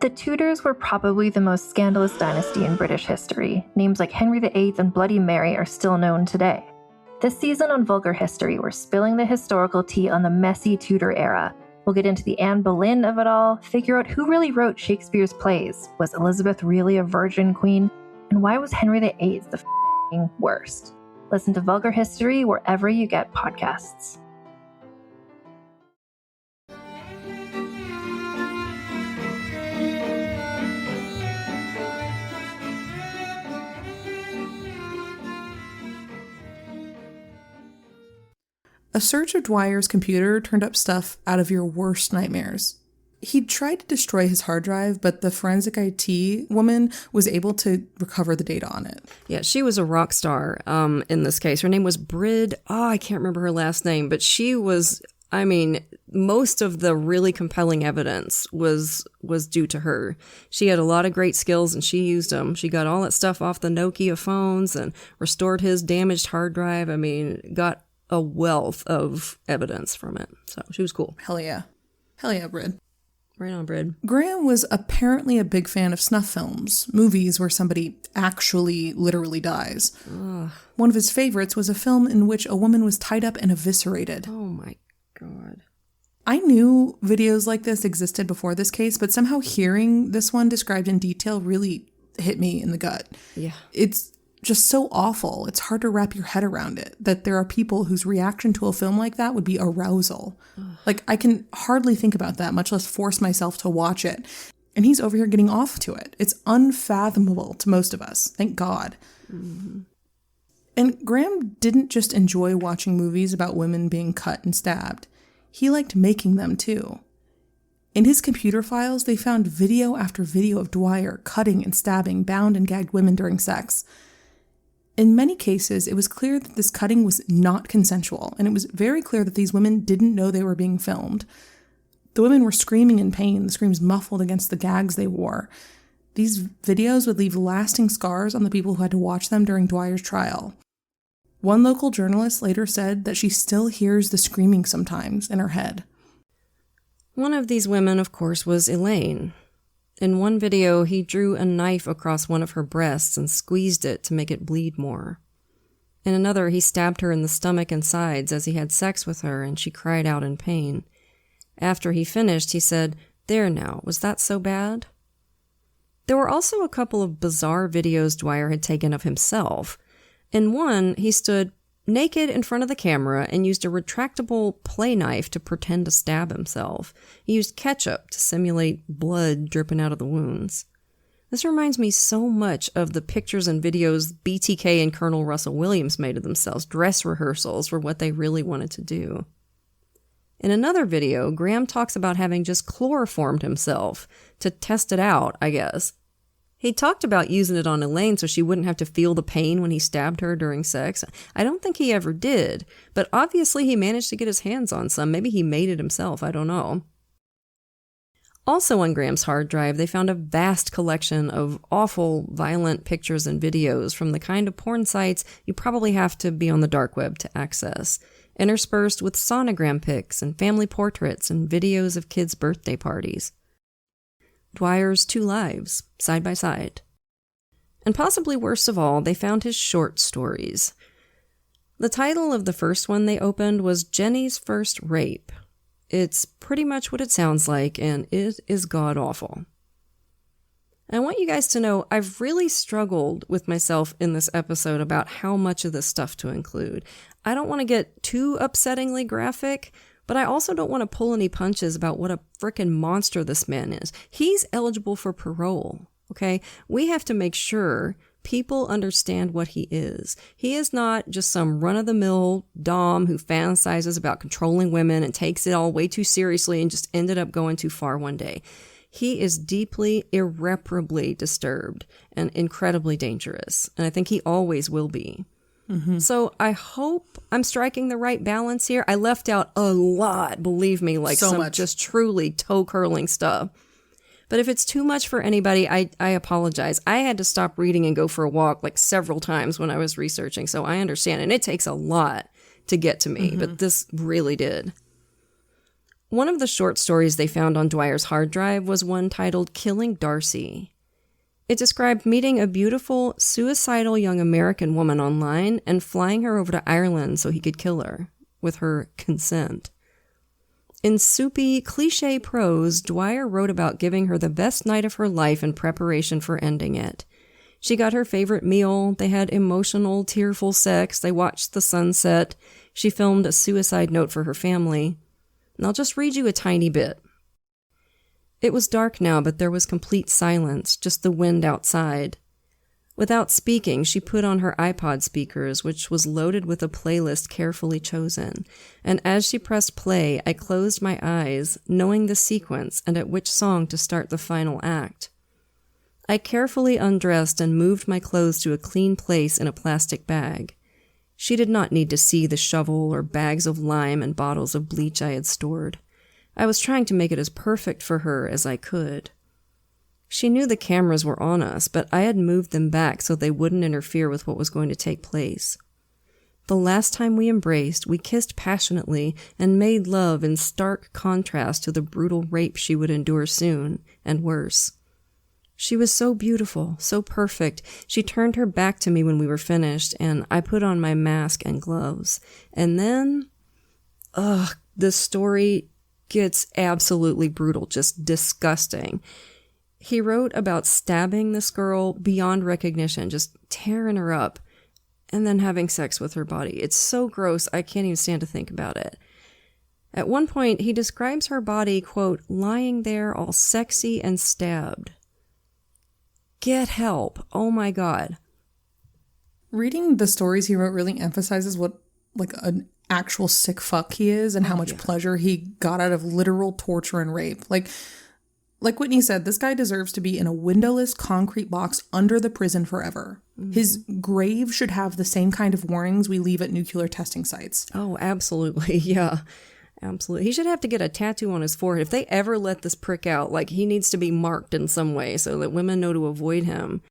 The Tudors were probably the most scandalous dynasty in British history. Names like Henry VIII and Bloody Mary are still known today. This season on Vulgar History, we're spilling the historical tea on the messy Tudor era. We'll get into the Anne Boleyn of it all, figure out who really wrote Shakespeare's plays. Was Elizabeth really a virgin queen? And why was Henry VIII the f***ing worst? Listen to Vulgar History wherever you get podcasts. A search of Dwyer's computer turned up stuff out of your worst nightmares. He tried to destroy his hard drive, but the forensic IT woman was able to recover the data on it. Yeah, she was a rock star in this case. Her name was Brid. I can't remember her last name, but she was, most of the really compelling evidence was due to her. She had a lot of great skills and she used them. She got all that stuff off the Nokia phones and restored his damaged hard drive. Got a wealth of evidence from it. So she was cool. Hell yeah. Hell yeah, Brid. Right on, Brid. Graham was apparently a big fan of snuff films, movies where somebody actually literally dies. Ugh. One of his favorites was a film in which a woman was tied up and eviscerated. Oh my God. I knew videos like this existed before this case, but somehow hearing this one described in detail really hit me in the gut. Yeah. It's just so awful. It's hard to wrap your head around it, that there are people whose reaction to a film like that would be arousal. Like, I can hardly think about that, much less force myself to watch it. And he's over here getting off to it. It's unfathomable to most of us. Thank God. Mm-hmm. And Graham didn't just enjoy watching movies about women being cut and stabbed. He liked making them, too. In his computer files, they found video after video of Dwyer cutting and stabbing bound and gagged women during sex. In many cases, it was clear that this cutting was not consensual, and it was very clear that these women didn't know they were being filmed. The women were screaming in pain, the screams muffled against the gags they wore. These videos would leave lasting scars on the people who had to watch them during Dwyer's trial. One local journalist later said that she still hears the screaming sometimes in her head. One of these women, of course, was Elaine. In one video, he drew a knife across one of her breasts and squeezed it to make it bleed more. In another, he stabbed her in the stomach and sides as he had sex with her, and she cried out in pain. After he finished, he said, "There now, was that so bad?" There were also a couple of bizarre videos Dwyer had taken of himself. In one, he stood naked in front of the camera and used a retractable play knife to pretend to stab himself. He used ketchup to simulate blood dripping out of the wounds. This reminds me so much of the pictures and videos BTK and Colonel Russell Williams made of themselves, dress rehearsals for what they really wanted to do. In another video, Graham talks about having just chloroformed himself to test it out, I guess. He talked about using it on Elaine so she wouldn't have to feel the pain when he stabbed her during sex. I don't think he ever did, but obviously he managed to get his hands on some. Maybe he made it himself, I don't know. Also on Graham's hard drive, they found a vast collection of awful, violent pictures and videos from the kind of porn sites you probably have to be on the dark web to access, interspersed with sonogram pics and family portraits and videos of kids' birthday parties. Dwyer's two lives, side by side. And possibly worst of all, they found his short stories. The title of the first one they opened was Jenny's First Rape. It's pretty much what it sounds like, and it is god-awful. I want you guys to know I've really struggled with myself in this episode about how much of this stuff to include. I don't want to get too upsettingly graphic, but I also don't want to pull any punches about what a frickin' monster this man is. He's eligible for parole, okay? We have to make sure people understand what he is. He is not just some run-of-the-mill dom who fantasizes about controlling women and takes it all way too seriously and just ended up going too far one day. He is deeply, irreparably disturbed and incredibly dangerous, and I think he always will be. Mm-hmm. So I hope I'm striking the right balance here. I left out a lot, believe me, like some just truly toe-curling stuff. But if it's too much for anybody, I apologize. I had to stop reading and go for a walk like several times when I was researching, so I understand. And it takes a lot to get to me, but this really did. One of the short stories they found on Dwyer's hard drive was one titled Killing Darcy. It described meeting a beautiful, suicidal young American woman online and flying her over to Ireland so he could kill her, with her consent. In soupy, cliché prose, Dwyer wrote about giving her the best night of her life in preparation for ending it. She got her favorite meal, they had emotional, tearful sex, they watched the sunset, she filmed a suicide note for her family. And I'll just read you a tiny bit. It was dark now, but there was complete silence, just the wind outside. Without speaking, she put on her iPod speakers, which was loaded with a playlist carefully chosen. And as she pressed play, I closed my eyes, knowing the sequence and at which song to start the final act. I carefully undressed and moved my clothes to a clean place in a plastic bag. She did not need to see the shovel or bags of lime and bottles of bleach I had stored. I was trying to make it as perfect for her as I could. She knew the cameras were on us, but I had moved them back so they wouldn't interfere with what was going to take place. The last time we embraced, we kissed passionately and made love in stark contrast to the brutal rape she would endure soon, and worse. She was so beautiful, so perfect. She turned her back to me when we were finished, and I put on my mask and gloves. And then, the story gets absolutely brutal, just disgusting. He wrote about stabbing this girl beyond recognition, just tearing her up, and then having sex with her body. It's so gross, I can't even stand to think about it. At one point, he describes her body, quote, lying there all sexy and stabbed. Get help. Oh my God. Reading the stories he wrote really emphasizes what, like, an actual sick fuck he is and how much pleasure he got out of literal torture and rape. Like Whitney said, this guy deserves to be in a windowless concrete box under the prison forever. Mm-hmm. His grave should have the same kind of warnings we leave at nuclear testing sites. Oh, absolutely. Yeah, absolutely. He should have to get a tattoo on his forehead. If they ever let this prick out, like, he needs to be marked in some way so that women know to avoid him.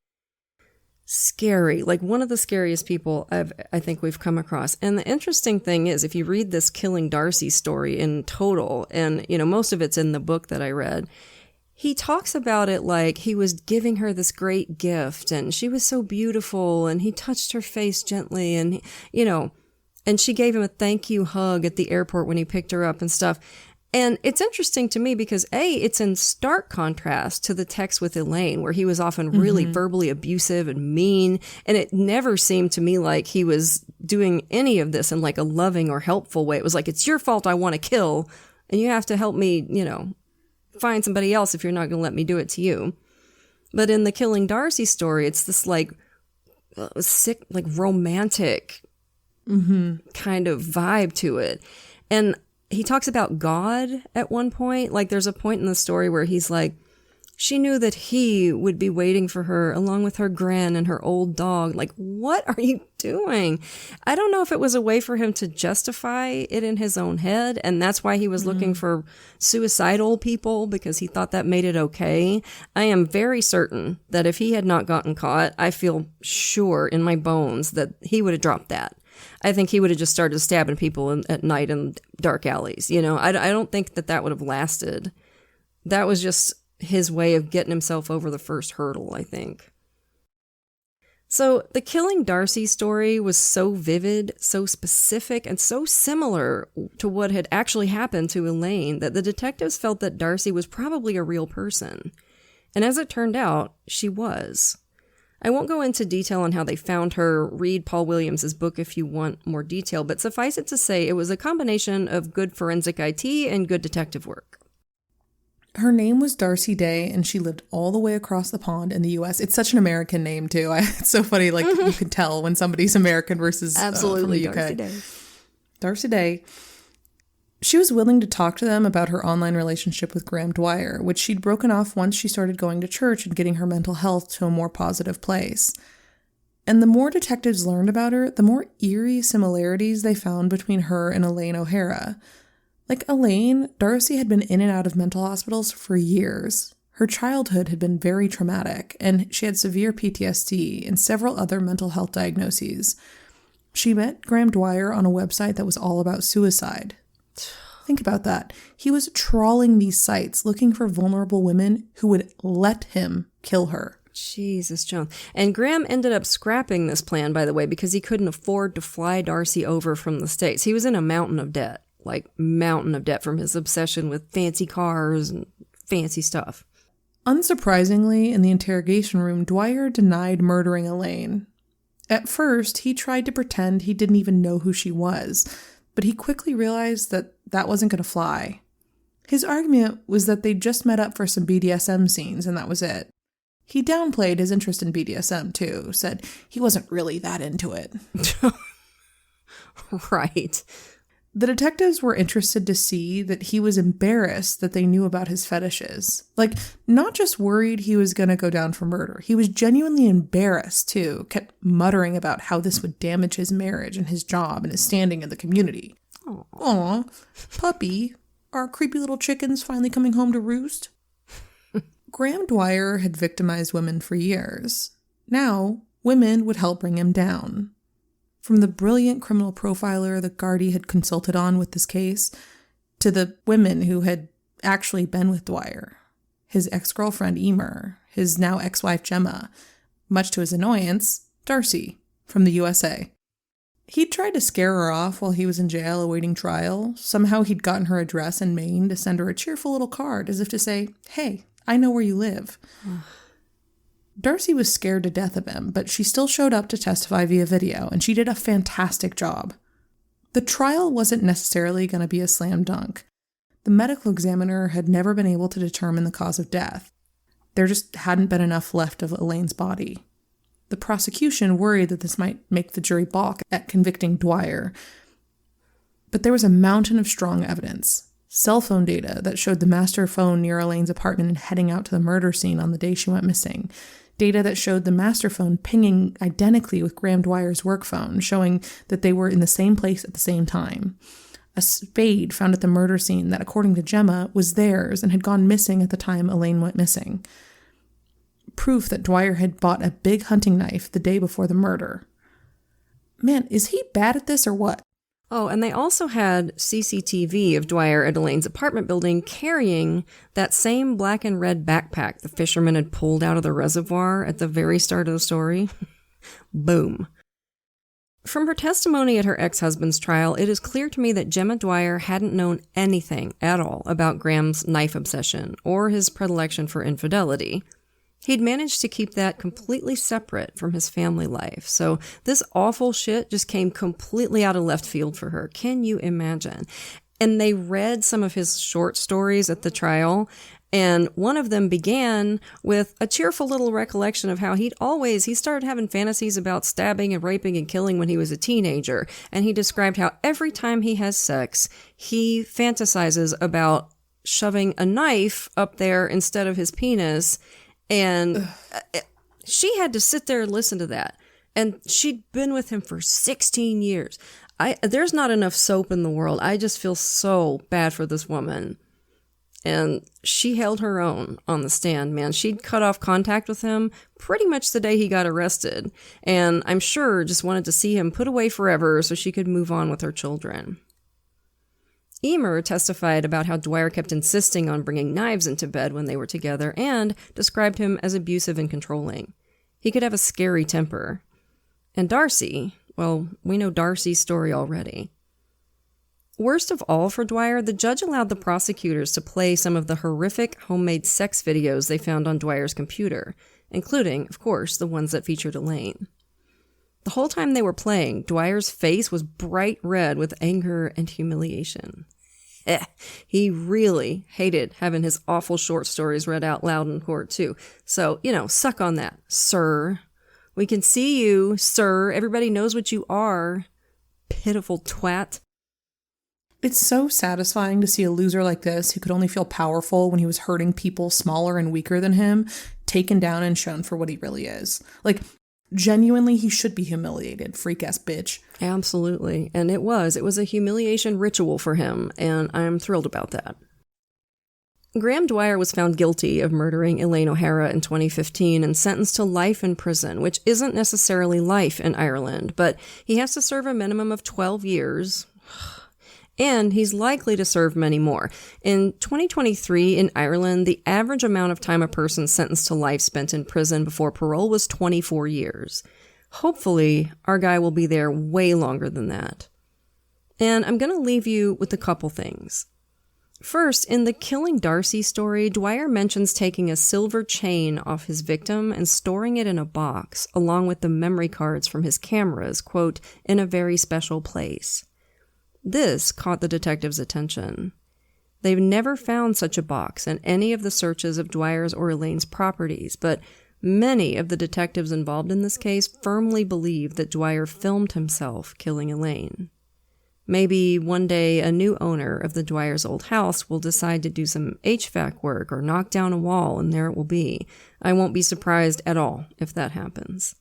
Scary. Like, one of the scariest people I think we've come across. And the interesting thing is, if you read this Killing Darcy story in total, and, you know, most of it's in the book that I read, he talks about it like he was giving her this great gift and she was so beautiful and he touched her face gently and, you know, and she gave him a thank you hug at the airport when he picked her up and stuff. And it's interesting to me because, A, it's in stark contrast to the text with Elaine, where he was often really verbally abusive and mean. And it never seemed to me like he was doing any of this in like a loving or helpful way. It was like, it's your fault I want to kill and you have to help me, you know, find somebody else if you're not going to let me do it to you. But in the Killing Darcy story, it's this like sick, like romantic kind of vibe to it. And he talks about God at one point. Like, there's a point in the story where he's like, she knew that he would be waiting for her along with her gran and her old dog. Like, what are you doing? I don't know if it was a way for him to justify it in his own head. And that's why he was looking for suicidal people, because he thought that made it okay. I am very certain that if he had not gotten caught, I feel sure in my bones that he would have dropped that. I think he would have just started stabbing people at night in dark alleys. You know, I don't think that would have lasted. That was just his way of getting himself over the first hurdle, I think. So the killing Darcy story was so vivid, so specific, and so similar to what had actually happened to Elaine that the detectives felt that Darcy was probably a real person. And as it turned out, she was. I won't go into detail on how they found her. Read Paul Williams' book if you want more detail, but suffice it to say it was a combination of good forensic IT and good detective work. Her name was Darcy Day, and she lived all the way across the pond in the U.S. It's such an American name, too. It's so funny, like, you can tell when somebody's American versus Absolutely, from the UK. Darcy Day. Darcy Day. She was willing to talk to them about her online relationship with Graham Dwyer, which she'd broken off once she started going to church and getting her mental health to a more positive place. And the more detectives learned about her, the more eerie similarities they found between her and Elaine O'Hara. Like Elaine, Darcy had been in and out of mental hospitals for years. Her childhood had been very traumatic, and she had severe PTSD and several other mental health diagnoses. She met Graham Dwyer on a website that was all about suicide. Think about that. He was trawling these sites looking for vulnerable women who would let him kill her. Jesus, John. And Graham ended up scrapping this plan, by the way, because he couldn't afford to fly Darcy over from the States. He was in a mountain of debt. Like mountain of debt from his obsession with fancy cars and fancy stuff. Unsurprisingly, in the interrogation room, Dwyer denied murdering Elaine. At first, he tried to pretend he didn't even know who she was, but he quickly realized that that wasn't going to fly. His argument was that they'd just met up for some BDSM scenes and that was it. He downplayed his interest in BDSM too, said he wasn't really that into it. Right. The detectives were interested to see that he was embarrassed that they knew about his fetishes. Like, not just worried he was going to go down for murder. He was genuinely embarrassed, too, kept muttering about how this would damage his marriage and his job and his standing in the community. Aw, puppy, are creepy little chickens finally coming home to roost? Graham Dwyer had victimized women for years. Now, women would help bring him down. From the brilliant criminal profiler that Gardy had consulted on with this case, to the women who had actually been with Dwyer, his ex-girlfriend Emer, his now ex-wife Gemma, much to his annoyance, Darcy, from the USA. He'd tried to scare her off while he was in jail awaiting trial. Somehow he'd gotten her address in Maine to send her a cheerful little card, as if to say, hey, I know where you live. Darcy was scared to death of him, but she still showed up to testify via video, and she did a fantastic job. The trial wasn't necessarily going to be a slam dunk. The medical examiner had never been able to determine the cause of death. There just hadn't been enough left of Elaine's body. The prosecution worried that this might make the jury balk at convicting Dwyer. But there was a mountain of strong evidence. Cell phone data that showed the master phone near Elaine's apartment and heading out to the murder scene on the day she went missing. Data that showed the master phone pinging identically with Graham Dwyer's work phone, showing that they were in the same place at the same time. A spade found at the murder scene that, according to Gemma, was theirs and had gone missing at the time Elaine went missing. Proof that Dwyer had bought a big hunting knife the day before the murder. Man, is he bad at this or what? Oh, and they also had CCTV of Dwyer at Elaine's apartment building carrying that same black and red backpack the fisherman had pulled out of the reservoir at the very start of the story. Boom. From her testimony at her ex-husband's trial, it is clear to me that Gemma Dwyer hadn't known anything at all about Graham's knife obsession or his predilection for infidelity. He'd managed to keep that completely separate from his family life. So this awful shit just came completely out of left field for her. Can you imagine? And they read some of his short stories at the trial, and one of them began with a cheerful little recollection of how he started having fantasies about stabbing and raping and killing when he was a teenager. And he described how every time he has sex, he fantasizes about shoving a knife up there instead of his penis. And she had to sit there and listen to that. And she'd been with him for 16 years. There's not enough soap in the world. I just feel so bad for this woman. And she held her own on the stand, man. She'd cut off contact with him pretty much the day he got arrested. And I'm sure just wanted to see him put away forever so she could move on with her children. Emer testified about how Dwyer kept insisting on bringing knives into bed when they were together and described him as abusive and controlling. He could have a scary temper. And Darcy, well, we know Darcy's story already. Worst of all for Dwyer, the judge allowed the prosecutors to play some of the horrific homemade sex videos they found on Dwyer's computer, including, of course, the ones that featured Elaine. The whole time they were playing, Dwyer's face was bright red with anger and humiliation. He really hated having his awful short stories read out loud in court, too. So, suck on that, sir. We can see you, sir. Everybody knows what you are. Pitiful twat. It's so satisfying to see a loser like this, who could only feel powerful when he was hurting people smaller and weaker than him, taken down and shown for what he really is. Like, genuinely, he should be humiliated, freak-ass bitch. Absolutely. And it was a humiliation ritual for him, and I'm thrilled about that. Graham Dwyer was found guilty of murdering Elaine O'Hara in 2015 and sentenced to life in prison, which isn't necessarily life in Ireland, but he has to serve a minimum of 12 years. And he's likely to serve many more. In 2023 in Ireland, the average amount of time a person sentenced to life spent in prison before parole was 24 years. Hopefully, our guy will be there way longer than that. And I'm going to leave you with a couple things. First, in the Killing Darcy story, Dwyer mentions taking a silver chain off his victim and storing it in a box, along with the memory cards from his cameras, quote, in a very special place. This caught the detectives' attention. They've never found such a box in any of the searches of Dwyer's or Elaine's properties, but many of the detectives involved in this case firmly believe that Dwyer filmed himself killing Elaine. Maybe one day a new owner of the Dwyer's old house will decide to do some HVAC work or knock down a wall, and there it will be. I won't be surprised at all if that happens.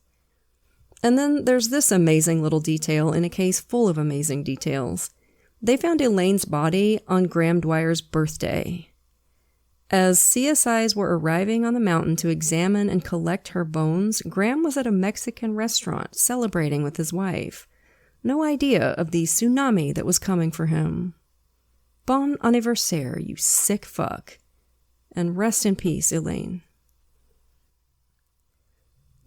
And then there's this amazing little detail in a case full of amazing details. They found Elaine's body on Graham Dwyer's birthday. As CSIs were arriving on the mountain to examine and collect her bones, Graham was at a Mexican restaurant celebrating with his wife. No idea of the tsunami that was coming for him. Bon anniversaire, you sick fuck. And rest in peace, Elaine.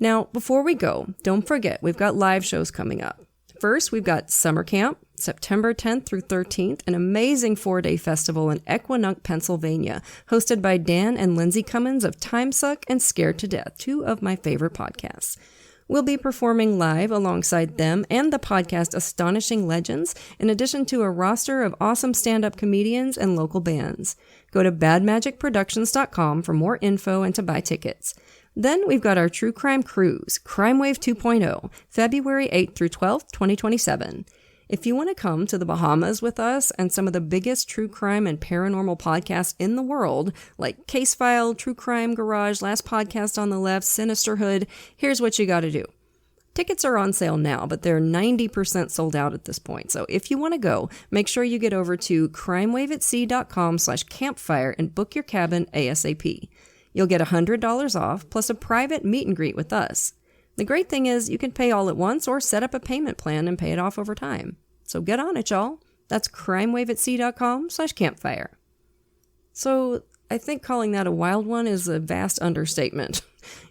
Now, before we go, don't forget we've got live shows coming up. First, we've got Summer Camp, September 10th through 13th, an amazing 4-day festival in Equinunk, Pennsylvania, hosted by Dan and Lindsay Cummins of Timesuck and Scared to Death, 2 of my favorite podcasts. We'll be performing live alongside them and the podcast Astonishing Legends, in addition to a roster of awesome stand-up comedians and local bands. Go to badmagicproductions.com for more info and to buy tickets. Then we've got our True Crime Cruise, Crime Wave 2.0, February 8th through 12th, 2027. If you want to come to the Bahamas with us and some of the biggest true crime and paranormal podcasts in the world, like Case File, True Crime Garage, Last Podcast on the Left, Sinisterhood, here's what you got to do. Tickets are on sale now, but they're 90% sold out at this point. So if you want to go, make sure you get over to crimewaveatsea.com/campfire and book your cabin ASAP. You'll get $100 off, plus a private meet and greet with us. The great thing is you can pay all at once or set up a payment plan and pay it off over time. So get on it, y'all. That's crimewaveatsea.com/campfire. So I think calling that a wild one is a vast understatement.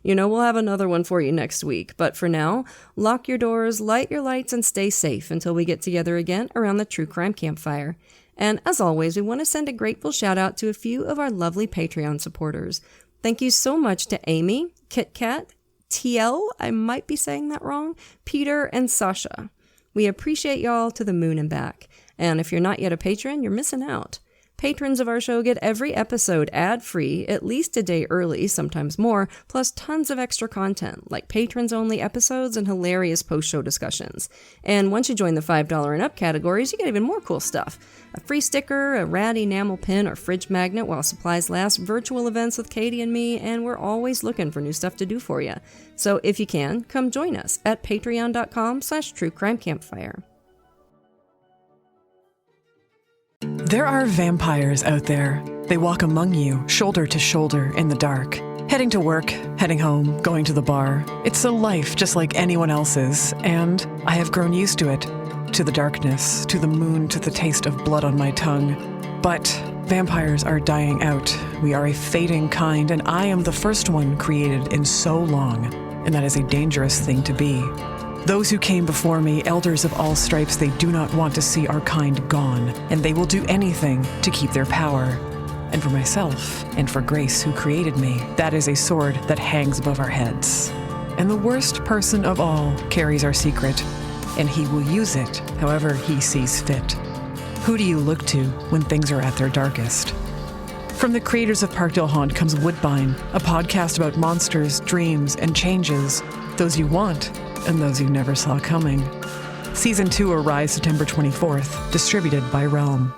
We'll have another one for you next week. But for now, lock your doors, light your lights, and stay safe until we get together again around the True Crime Campfire. And as always, we want to send a grateful shout out to a few of our lovely Patreon supporters. Thank you so much to Amy, Kit Kat, TL, I might be saying that wrong, Peter, and Sasha. We appreciate y'all to the moon and back. And if you're not yet a patron, you're missing out. Patrons of our show get every episode ad-free, at least a day early, sometimes more, plus tons of extra content, like patrons-only episodes and hilarious post-show discussions. And once you join the $5 and up categories, you get even more cool stuff. A free sticker, a rad enamel pin or fridge magnet while supplies last, virtual events with Katie and me, and we're always looking for new stuff to do for you. So if you can, come join us at patreon.com/truecrimecampfire. There are vampires out there. They walk among you, shoulder to shoulder, in the dark. Heading to work, heading home, going to the bar. It's a life just like anyone else's, and I have grown used to it. To the darkness, to the moon, to the taste of blood on my tongue. But vampires are dying out. We are a fading kind, and I am the first one created in so long. and that is a dangerous thing to be. Those who came before me, elders of all stripes, they do not want to see our kind gone, and they will do anything to keep their power. And for myself, and for Grace who created me, that is a sword that hangs above our heads. And the worst person of all carries our secret, and he will use it however he sees fit. Who do you look to when things are at their darkest? From the creators of Parkdale Haunt comes Woodbine, a podcast about monsters, dreams, and changes, those you want and those you never saw coming. Season 2 arrives September 24th, distributed by Realm.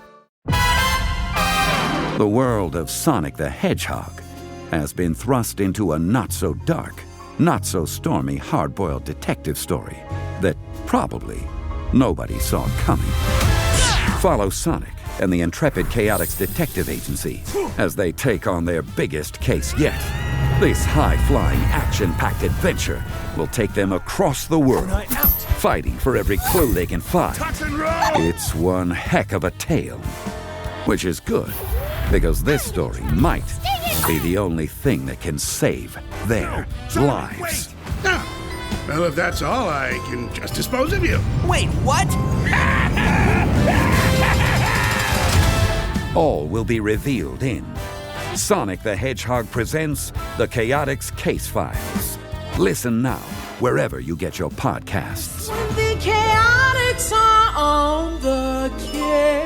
The world of Sonic the Hedgehog has been thrust into a not-so-dark, not-so-stormy hard-boiled detective story that probably nobody saw coming. Follow Sonic and the intrepid Chaotix Detective Agency as they take on their biggest case yet. This high-flying, action-packed adventure will take them across the world, fighting for every clue they can find. It's one heck of a tale, which is good, because this story might be the only thing that can save their lives. Well, if that's all, I can just dispose of you. Wait, what? All will be revealed in Sonic the Hedgehog presents The Chaotix Case Files. Listen now, wherever you get your podcasts. The Chaotix are on the case.